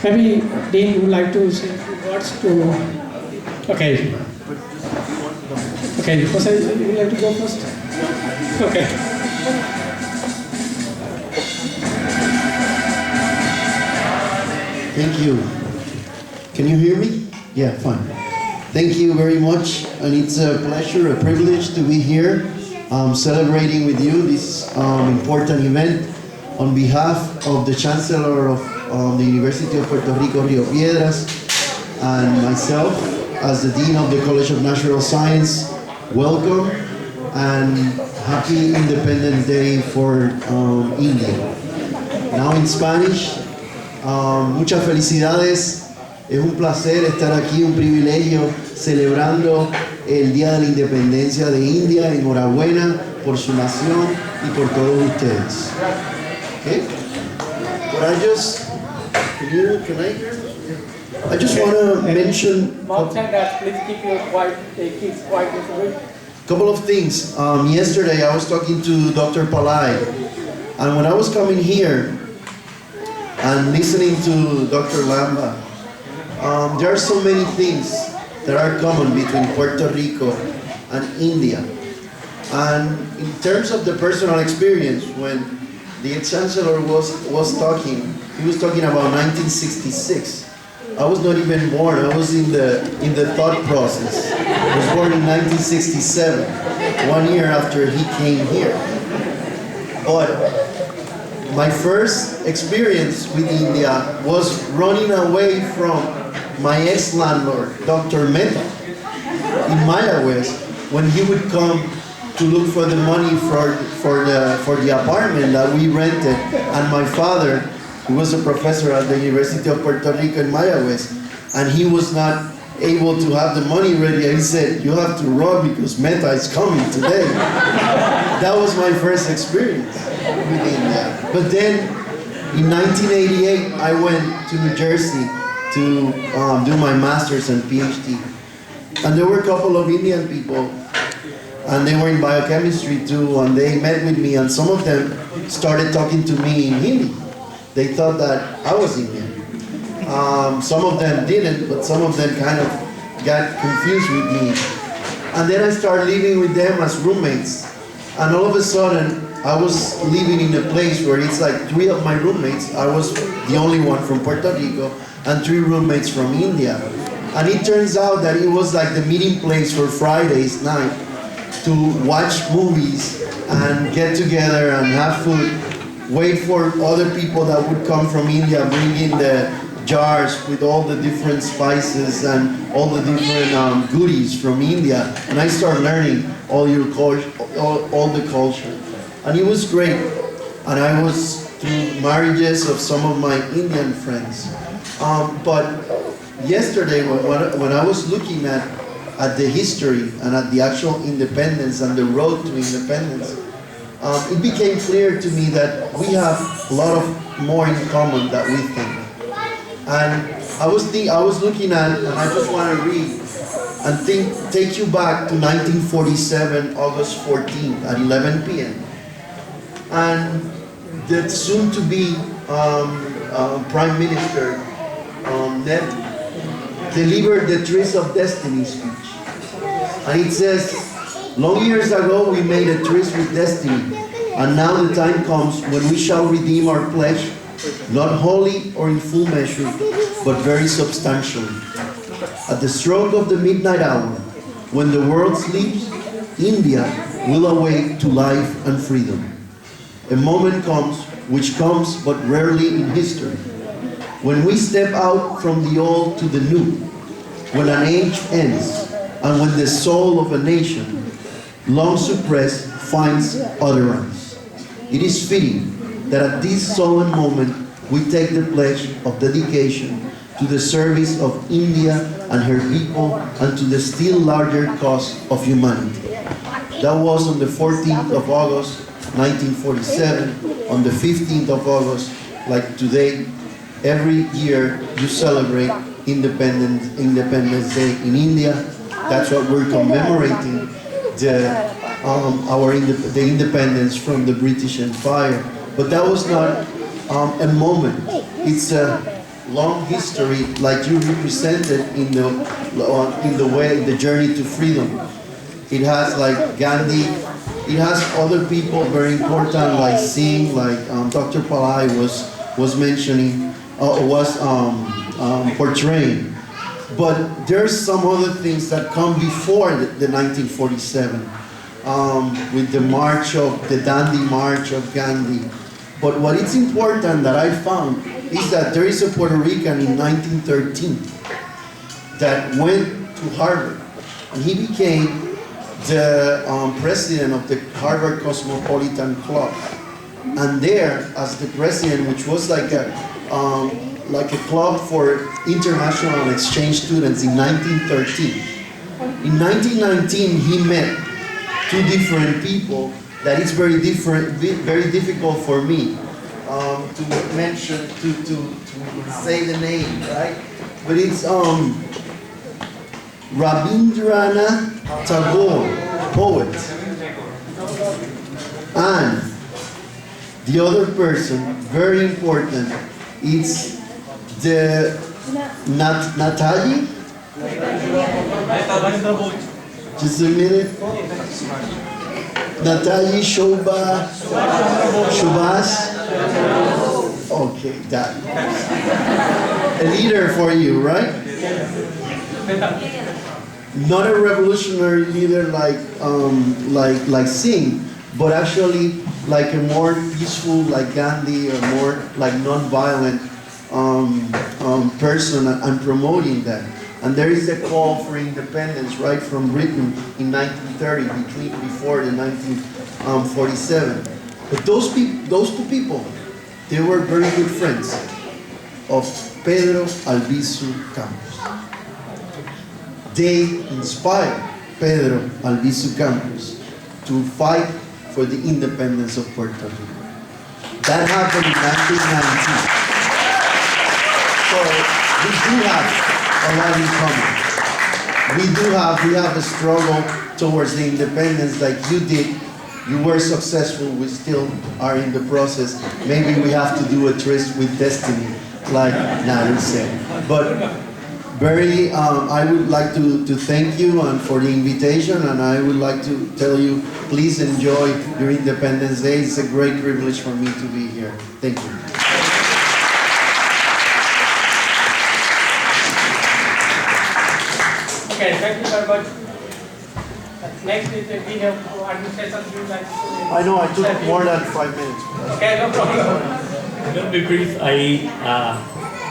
maybe Dean would like to say a few words to. Okay. Okay, Jose, you would like to go first? Okay. Thank you. Can you hear me? Yeah, fine. Thank you very much, and it's a pleasure, a privilege to be here celebrating with you this important event on behalf of the Chancellor of the University of Puerto Rico, Rio Piedras, and myself as the Dean of the College of Natural Science. Welcome and happy Independence Day for India. Now in Spanish, muchas felicidades. Es un placer estar aquí, un privilegio, celebrando el Día de la Independencia de India. Enhorabuena por su nación y por todos ustedes. Okay? But I just want to mention Please keep your kids quiet a little bit. a couple of things. Yesterday I was talking to Dr. Palai, and when I was coming here and listening to Dr. Lamba, there are so many things that are common between Puerto Rico and India. And in terms of the personal experience, when the ex-chancellor was talking, he was talking about 1966. I was not even born. I was in the thought process. I was born in 1967, 1 year after he came here. But my first experience with India was running away from my ex-landlord, Dr. Mehta, in Mayagüez, when he would come to look for the money for the apartment that we rented. And my father, who was a professor at the University of Puerto Rico in Mayagüez, and he was not able to have the money ready. He said, "You have to run because Mehta is coming today." That was my first experience with India. But then in 1988, I went to New Jersey to do my master's and PhD. And there were a couple of Indian people, and they were in biochemistry too, and they met with me, and some of them started talking to me in Hindi. They thought that I was Indian. Some of them didn't, but some of them kind of got confused with me. And then I started living with them as roommates. And all of a sudden, I was living in a place where it's like 3 of my roommates, I was the only one from Puerto Rico, and 3 roommates from India. And it turns out that it was like the meeting place for Fridays night to watch movies and get together and have food, wait for other people that would come from India, bring in the jars with all the different spices and all the different goodies from India. And I started learning all the culture. And it was great. And I was through marriages of some of my Indian friends. But yesterday, when I was looking at the history and at the actual independence and the road to independence, it became clear to me that we have a lot of more in common than we think. And I was looking at, and I just want to read and take you back to 1947, August 14th at 11 p.m. And the soon-to-be Prime Minister Nehru delivered the Trees of Destiny speech. And it says, "Long years ago we made a tryst with destiny, and now the time comes when we shall redeem our pledge, not wholly or in full measure, but very substantially. At the stroke of the midnight hour, when the world sleeps, India will awake to life and freedom. A moment comes, which comes but rarely in history, when we step out from the old to the new, when an age ends, and when the soul of a nation, long suppressed, finds utterance. It is fitting that at this solemn moment we take the pledge of dedication to the service of India and her people and to the still larger cause of humanity." That was on the 14th of August, 1947. On the 15th of August, like today, every year you celebrate Independence Day in India. That's what we're commemorating, the independence from the British Empire. But that was not a moment. It's a long history, like you represented in the way, the journey to freedom. It has like Gandhi. It has other people very important, like Singh, like Dr. Palai was mentioning, portraying. But there's some other things that come before the 1947, with the Dandi March of Gandhi. But what is important that I found is that there is a Puerto Rican in 1913 that went to Harvard, and he became the president of the Harvard Cosmopolitan Club. And there, as the president, which was like a club for international exchange students in 1913. In 1919, he met 2 different people that it's very difficult for me to mention, to say the name, right? But it's Rabindranath Tagore, poet. And the other person, very important, is the Nataji? Just a minute. Natalie Shoba Shubas. Okay, that. A leader for you, right? Not a revolutionary leader like Singh, but actually like a more peaceful, like Gandhi, or more like non-violent person, and promoting that. And there is a call for independence, right, from Britain in 1930, before the 1947. But those two people, they were very good friends of Pedro Albizu Campos. They inspired Pedro Albizu Campos to fight for the independence of Puerto Rico. That happened in 1919. So we do have a lot in common. We have a struggle towards the independence like you did. You were successful, we still are in the process. Maybe we have to do a tryst with destiny, like Nader said. But I would like to thank you and for the invitation, and I would like to tell you, please enjoy your Independence Day. It's a great privilege for me to be here. Thank you. Okay, thank you very much. Next is we have administration. I know I took more than 5 minutes. Okay, no problem. I'm going to be brief. I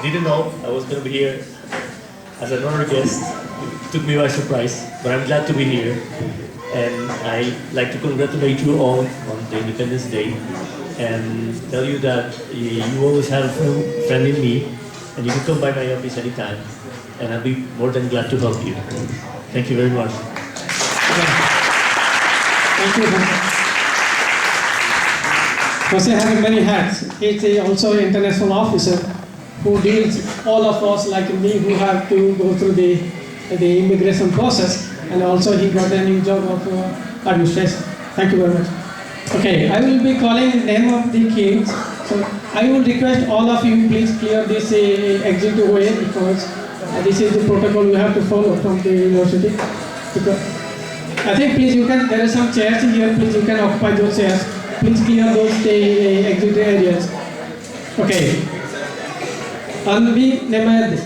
didn't know I was going to be here as another guest. It took me by surprise, but I'm glad to be here. And I'd like to congratulate you all on the Independence Day and tell you that you always have a friend in me, and you can come by my office anytime, and I'll be more than glad to help you. Thank you very much. Thank you. Jose has many hats. He's also an international officer who deals all of us like me who have to go through the immigration process, and also he got a new job of administration. Thank you very much. Okay, I will be calling the name of the kids. So I will request all of you please clear this exit way, because this is the protocol we have to follow from the university. Because I think please there are some chairs here, please you can occupy those chairs. Please clear those exit areas. Okay. Anbi Nemed.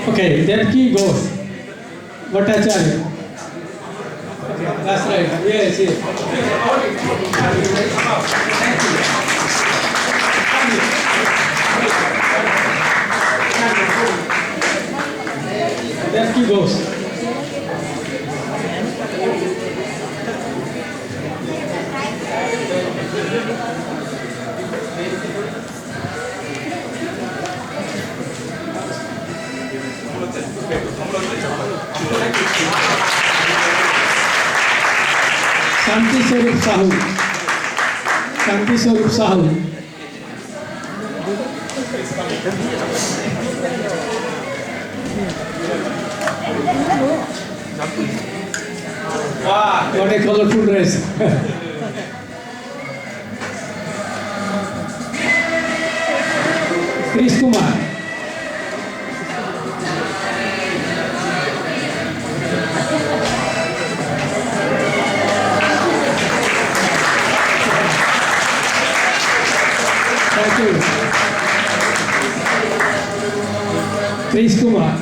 Okay, that key goes. Bhattacharya. That's right. Yes, yes. That key goes. Shanti Swarup Sahu. Shanti Swarup Sahu. Wow, what a colorful dress. Chris Kumar. Thank you. Chris Kumar.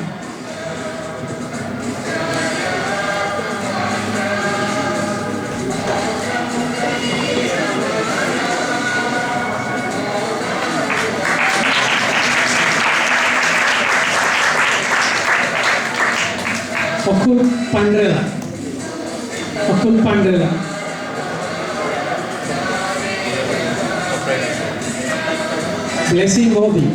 Akul Pandrela. Akul Pandrela. Blessing Modi.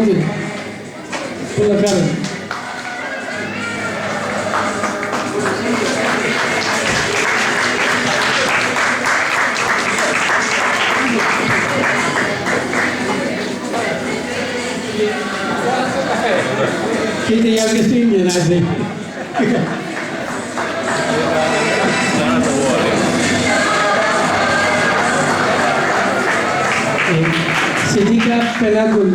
Fadil. Full of color. He's the youngest Indian, I think. Sidika Pelagul.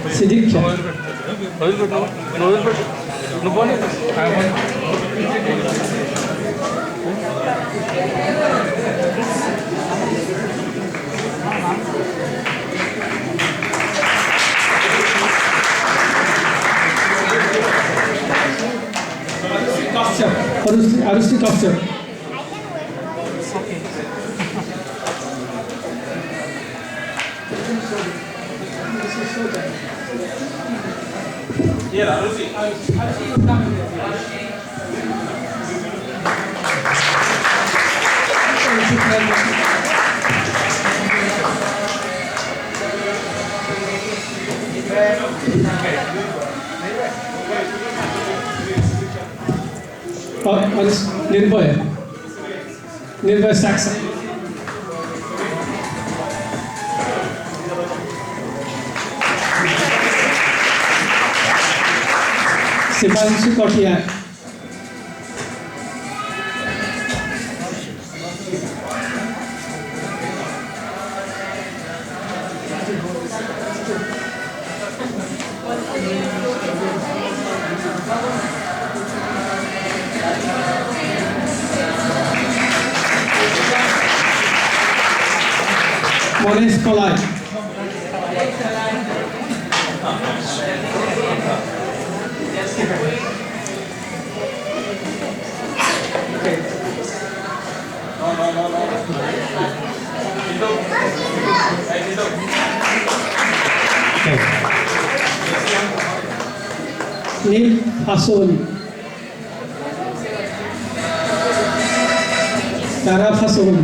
Sidika. Arustik Officer. Here, Arusi. Nirboy. Nirboy Saxa. Sibanshu Kotia. Mones Polai. Neil Fasoli. Tara Fasoli.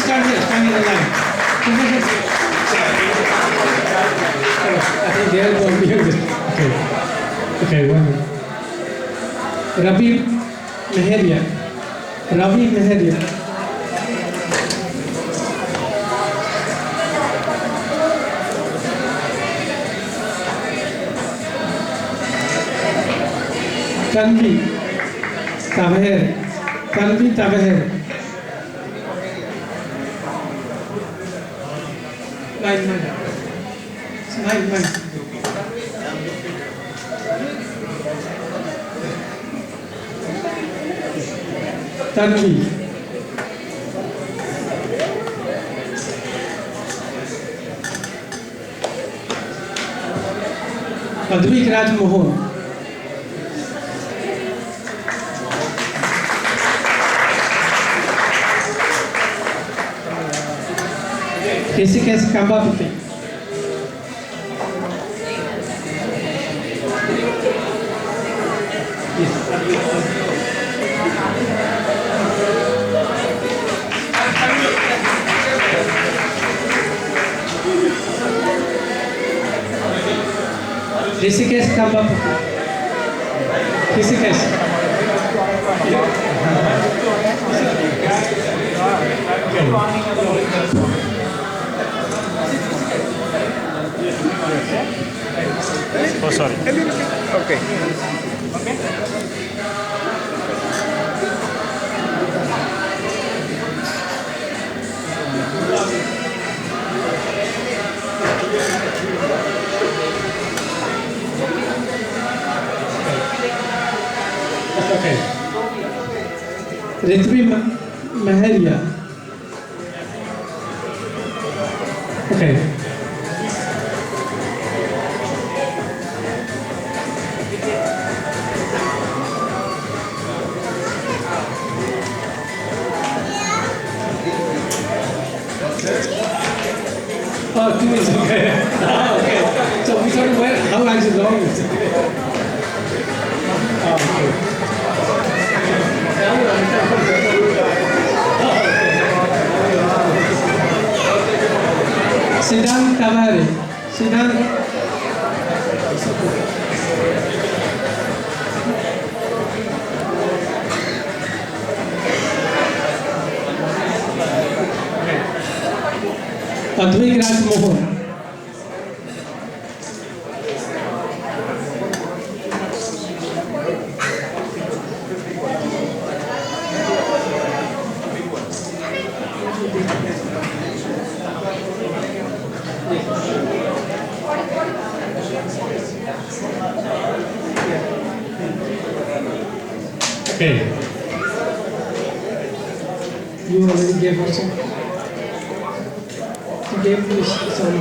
Stand here, stand in the line. I think they are going behind this. Okay. Okay, 1 minute. Ravi Meheria. Ravi Meheria. Tanvi Taver. Tanvi Taver. Line. Tanvi. Advik Raj Mohan. Rishikesh Kambapati. Rishikesh Kambapati. Rishikesh. Oh, sorry. Okay. Okay. Ritvi Maharia. Okay. Oh, 2 minutes, okay. Okay. So we thought, well, how long is it long? Oh, okay. Sidan Tavare. Sidan. Advik Raj Mohan. Okay. You already gave us some. You gave this some.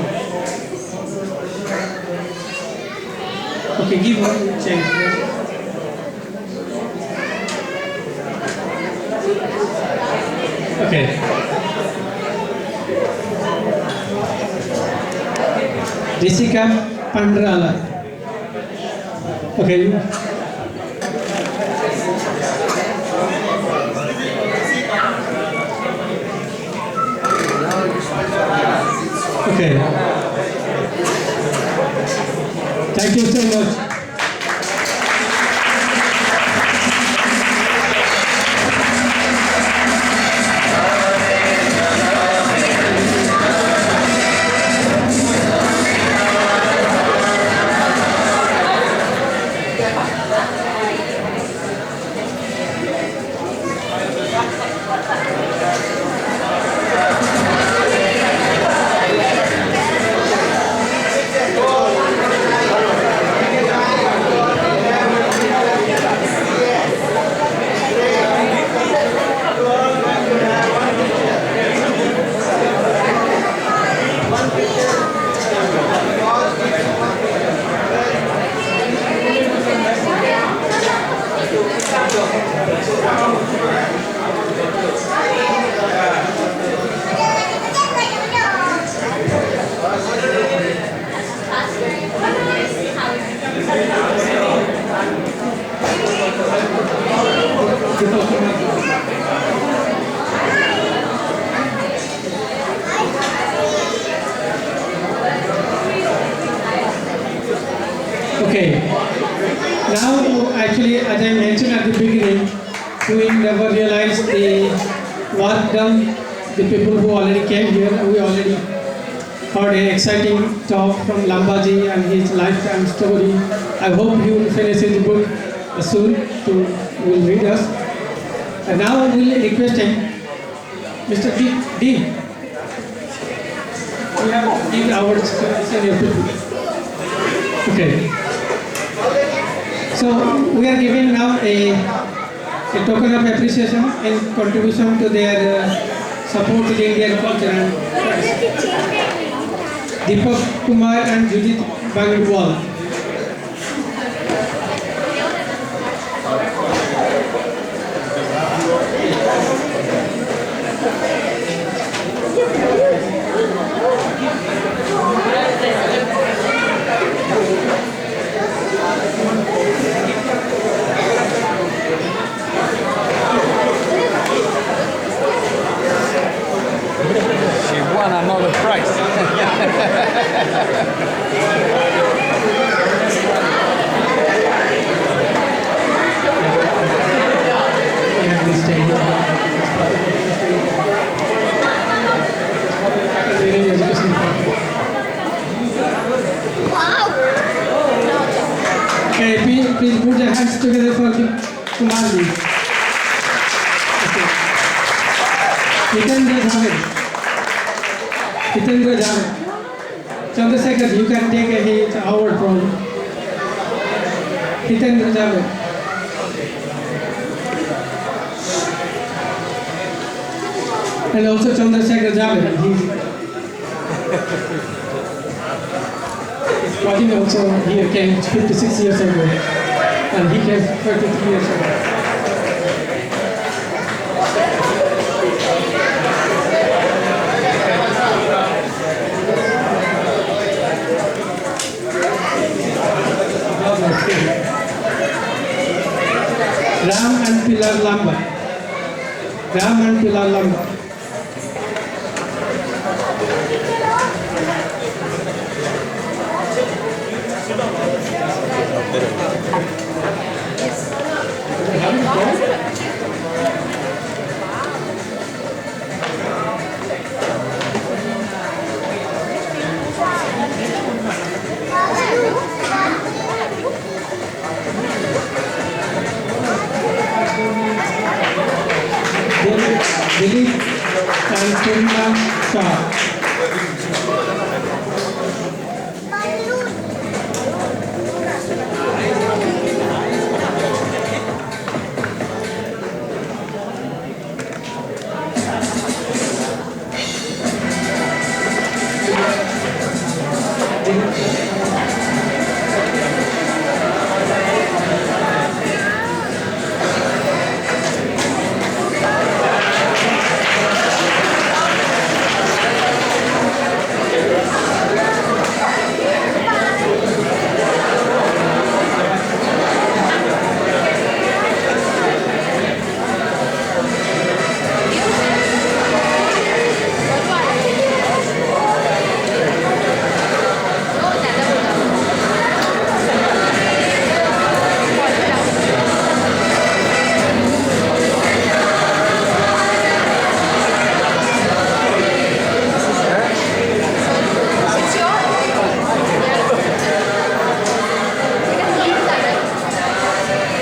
Okay, give one change. Okay. Jessica Pandrala. Okay. Okay. Thank you so much. Okay. Now, actually, as I mentioned at the beginning, we never realized the work done. The people who already came here, we already heard an exciting talk from Lambaji and his lifetime story. I hope he will finish his book soon to will read us. And now I will request him, Mr. D. We have give our senior people. Okay. So we are giving now a token of appreciation and contribution to their support to the Indian culture and Deepak Kumar and Judith Bangwal. She won another prize. Okay, please put your hands together for Kumarji. Okay. Hitendra Javed. Chandrasekhar, you can take a award from Hitendra Javed. And also Chandrasekhar Javed. His father also here came 56 years ago, and he came 33 years ago. Pilar Lamba. Ram and Pilar Lamba. Dilip and Purna Shah.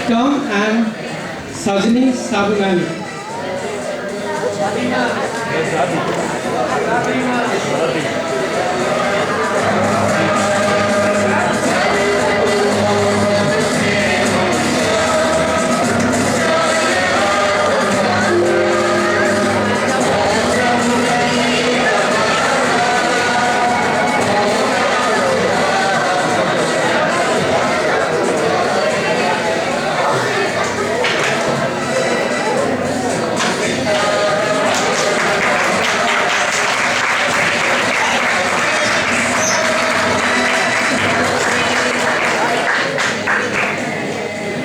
Tom and Sajni Sabunani.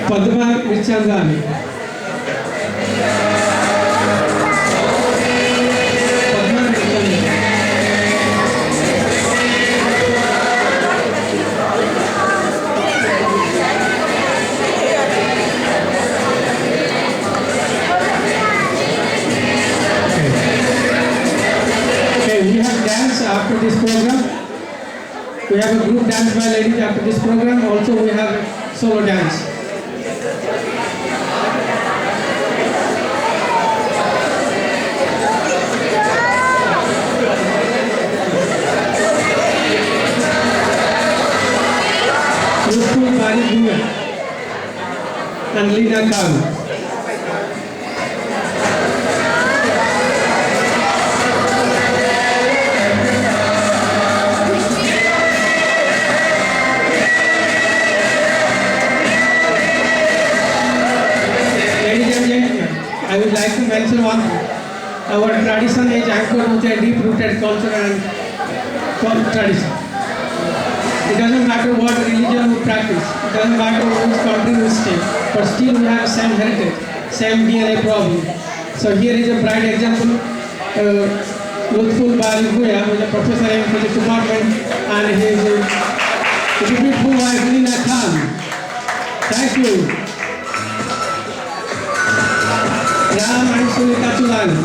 Padma Vichandani. Padma Vichandani. Okay, we have dance after this program. We have a group dance by ladies after this program. Also, we have a solo dance. Youthful Bari Bhuya and Lina Khan. I would like to mention one thing. Our tradition is anchored with a deep-rooted culture and tradition. It doesn't matter what religion we practice, it doesn't matter which country we stay, but still we have same heritage, same DNA problem. So here is a bright example. Lutful Bari Bhuya, who is a professor in physics department, and his beautiful wife Lina Khan. Thank you. Ram and Sunita Chulani.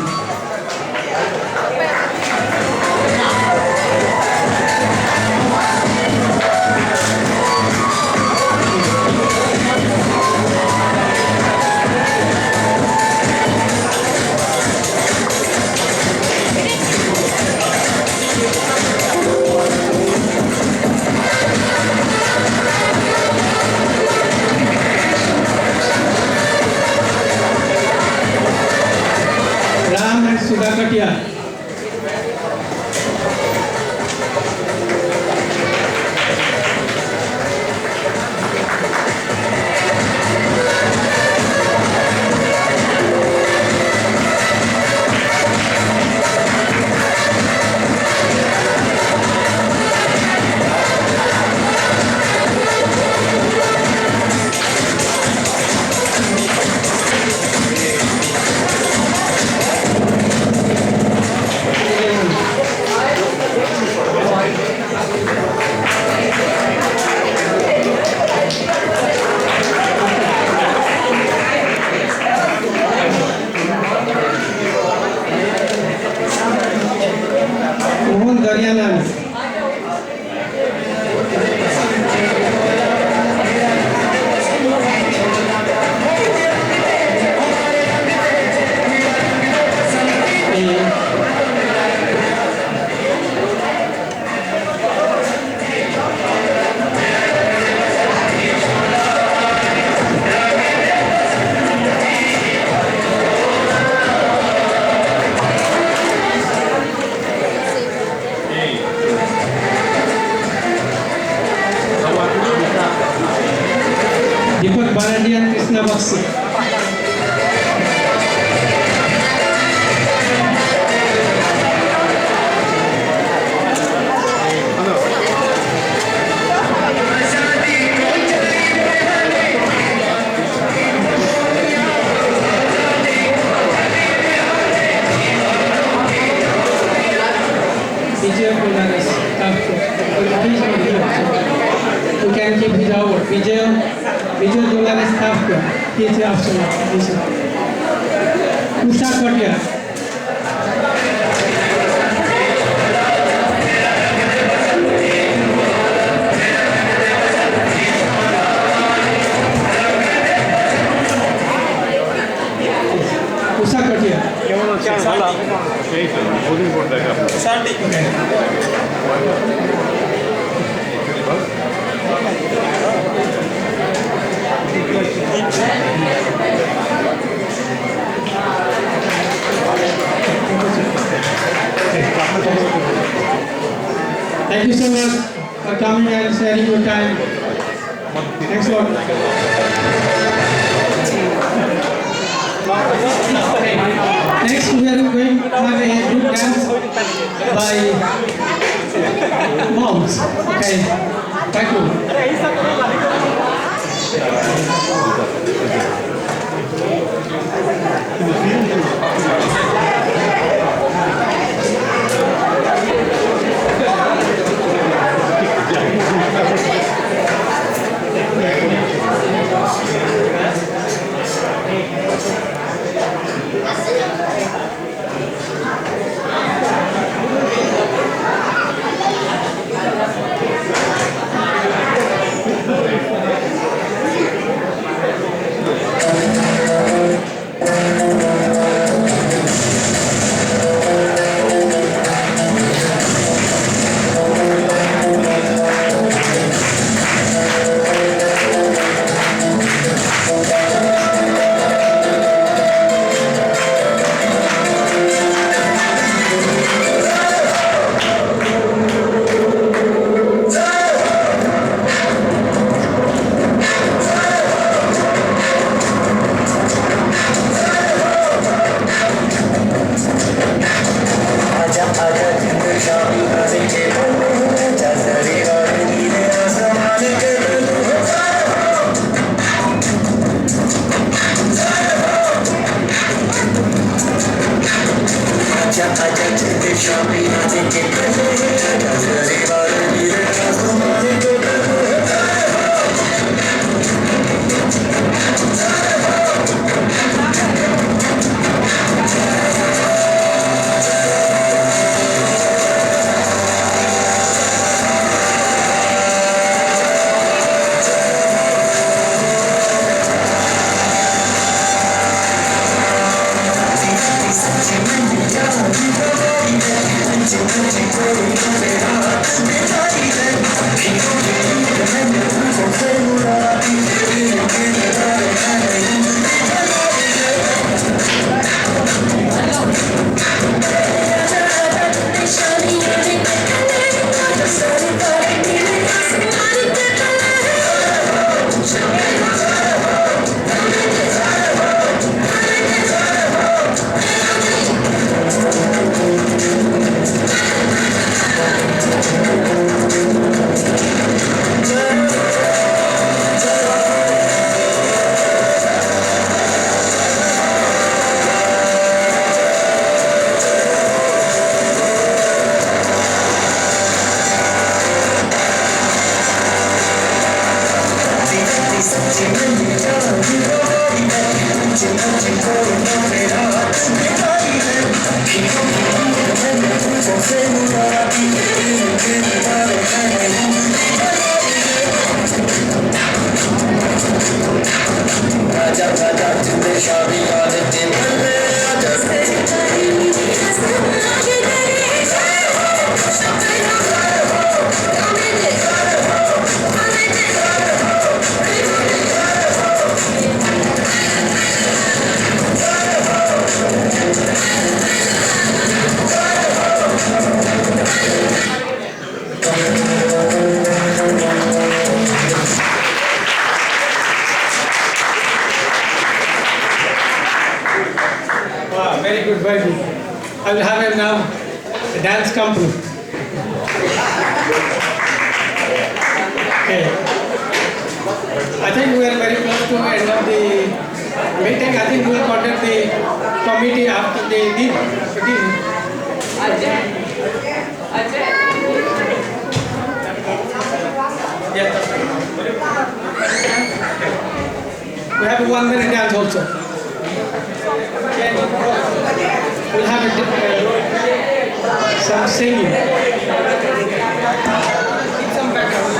Foxy. Vijay Polaris, you can keep it over. Vijay Polaris staff, he is absolutely. Usha Kotia. Usha Kotia. Thank you so much for coming and sharing your time. Thanks a lot. Next, we are going to have a group dance by moms. Okay, thank you. dance company. Okay. I think we are very close to end of the meeting. I think we will contact the committee after the meeting. Yeah. We have a 1 minute dance also. We'll have some singing. Some background.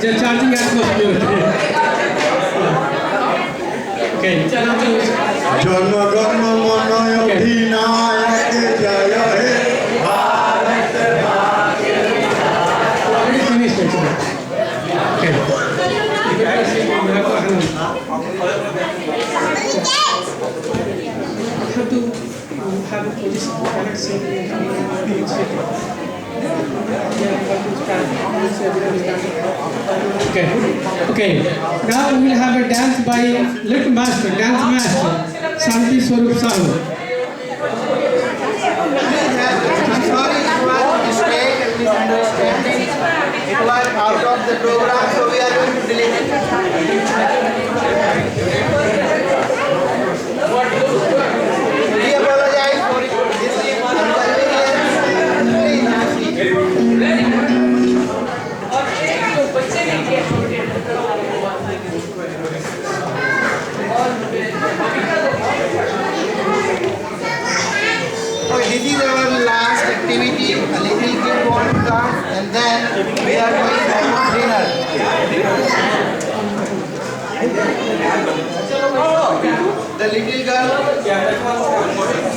Just charging atmosphere. Okay. Janma Ganma Manaya Dhinaya Jaya He Bharat Already finished actually. Okay. Have to have a police connection. Okay. Okay. Now we will have a dance by little master, dance master, Santi Swarup Sahu. I'm sorry, it was a mistake and misunderstanding. It was out of the program, so we are going to delete it. We apologize for this Okay, this is our last activity. A little kid wants to dance, and then we are going to have dinner. The little girl,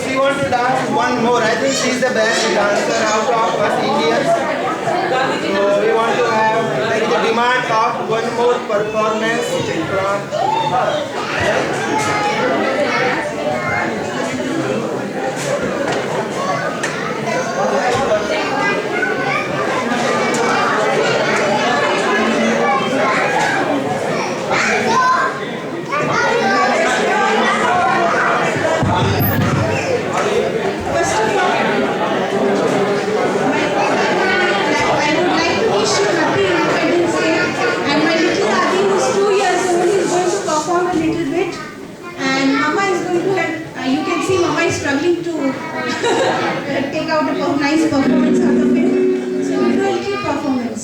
she wants to dance one more. I think she is the best dancer out of us Indians. So we want to have like the demand of one more performance from her. Going to take out a nice performance out of him. So we'll do a little performance.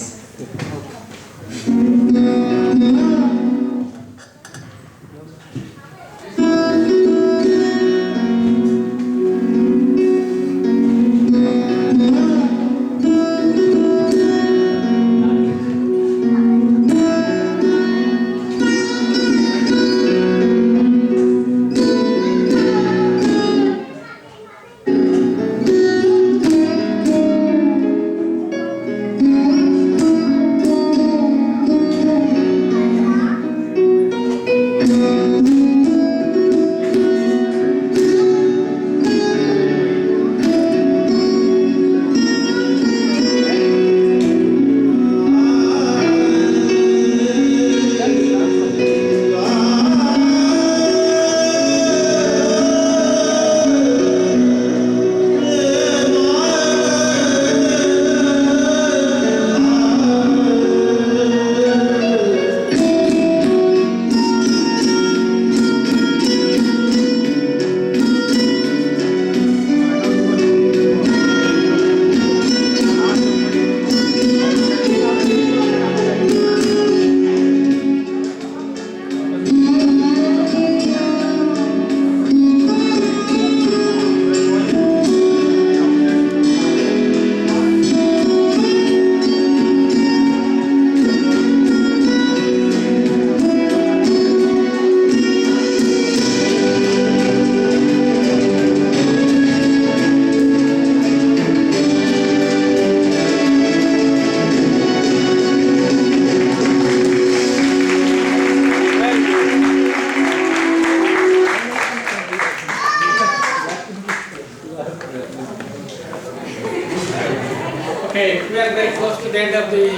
Okay, we are very close to the end of the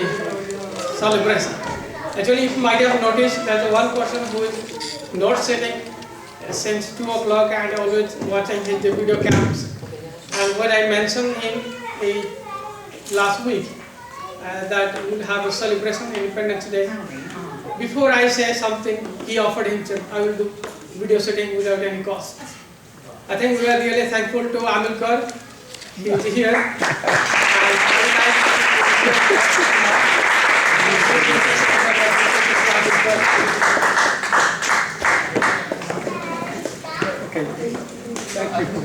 celebration. Actually, you might have noticed there's one person who is not sitting since 2 o'clock and always watching his video cams. And when I mentioned him last week that we will have a celebration Independence Day, before I say something, he offered himself, I will do video shooting without any cost. I think we are really thankful to Amilcar. He is here. Okay. Thank you.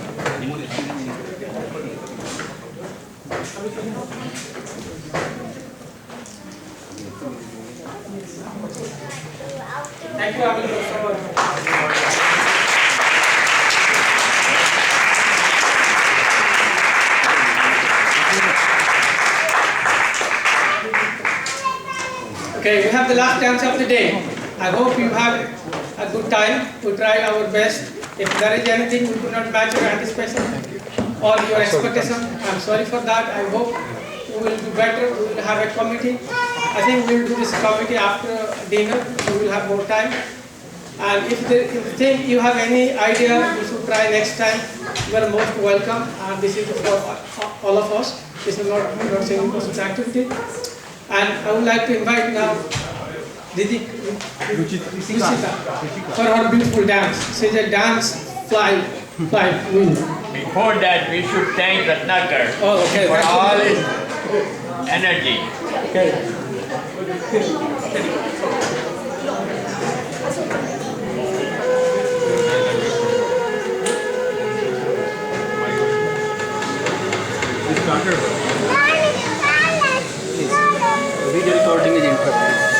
Thank you, Amilcar, so much. Okay, we have the last dance of the day. I hope you have a good time. We try our best. If there is anything we do not match your anticipation or your expectation, I'm sorry for that. I hope we will do better. We will have a committee. I think we will do this committee after dinner. We will have more time. And if you think you have any idea we should try next time, you are most welcome. And this is for all of us. This is not a single person's activity. And I would like to invite now Didi Ruchita for her beautiful dance. She's a dance fly queen. Before that, we should thank Ratnakar for all his energy. Okay. Video recording is interrupted.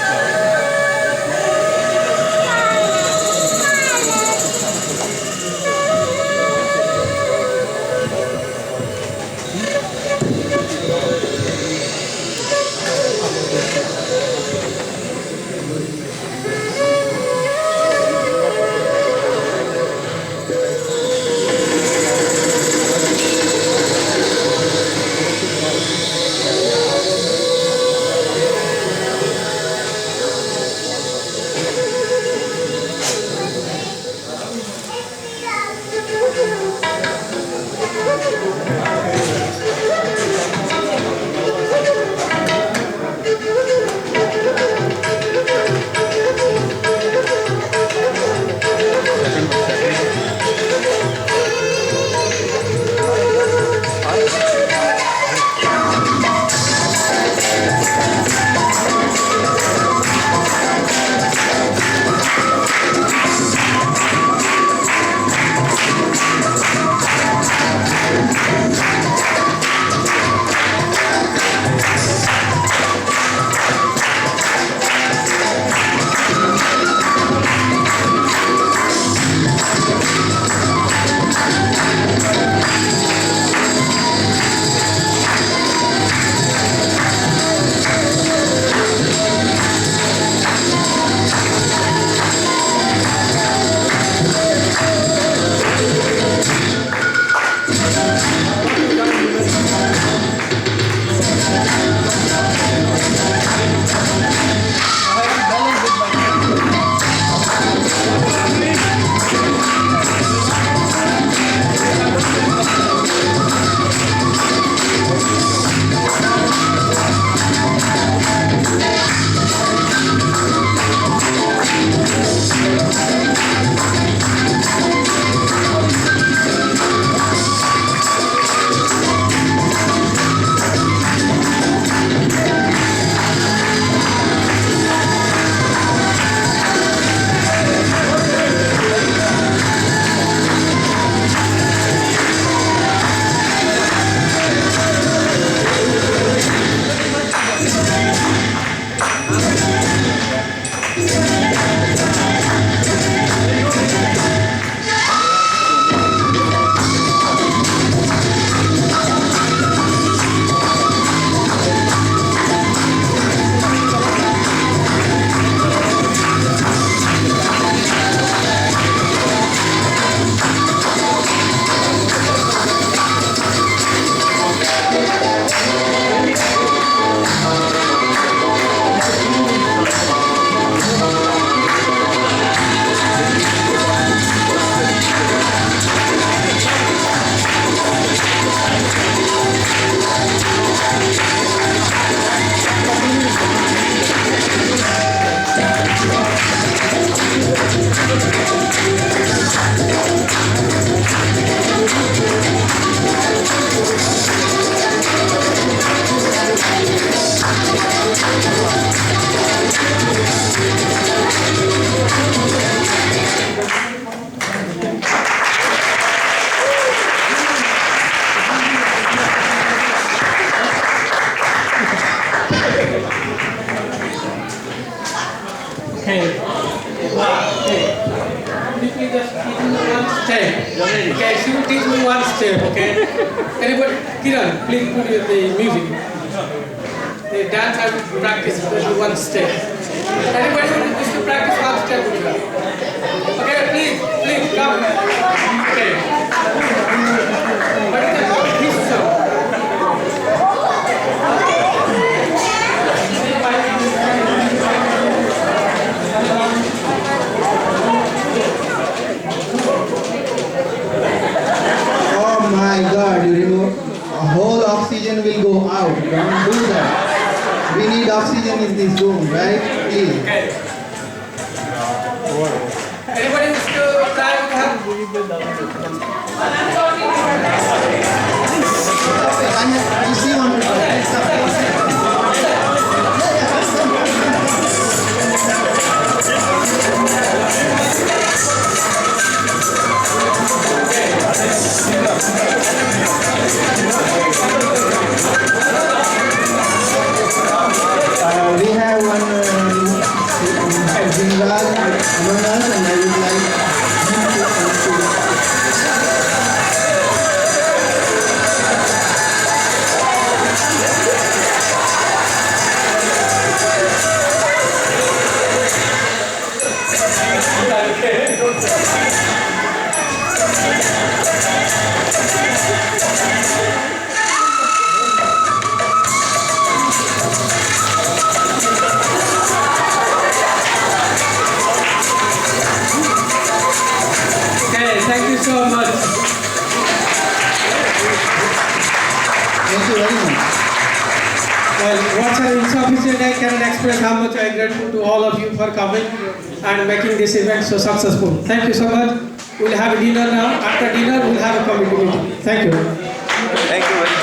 Okay. Please just teach me one step. Okay, she will teach me one step, okay? Anybody, Kiran, please put the music. The dance I will practice only one step. Anybody who wishes to practice one step with her? Okay, please, come. Okay. What is this song? Oh my God, you remove, a whole oxygen will go out. Don't do that. We need oxygen in this room, right? Please. Okay. Anybody wants to try with her? You see one. We have one Bengal among us, and I would like him to Thank you so much. Thank you very much. Well, what's an insufficient, I cannot express how much I am grateful to all of you for coming and making this event so successful. Thank you so much. We'll have a dinner now. After dinner, we'll have a committee meeting. Thank you. Thank you very much.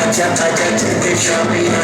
Aja aja cantik Syamina,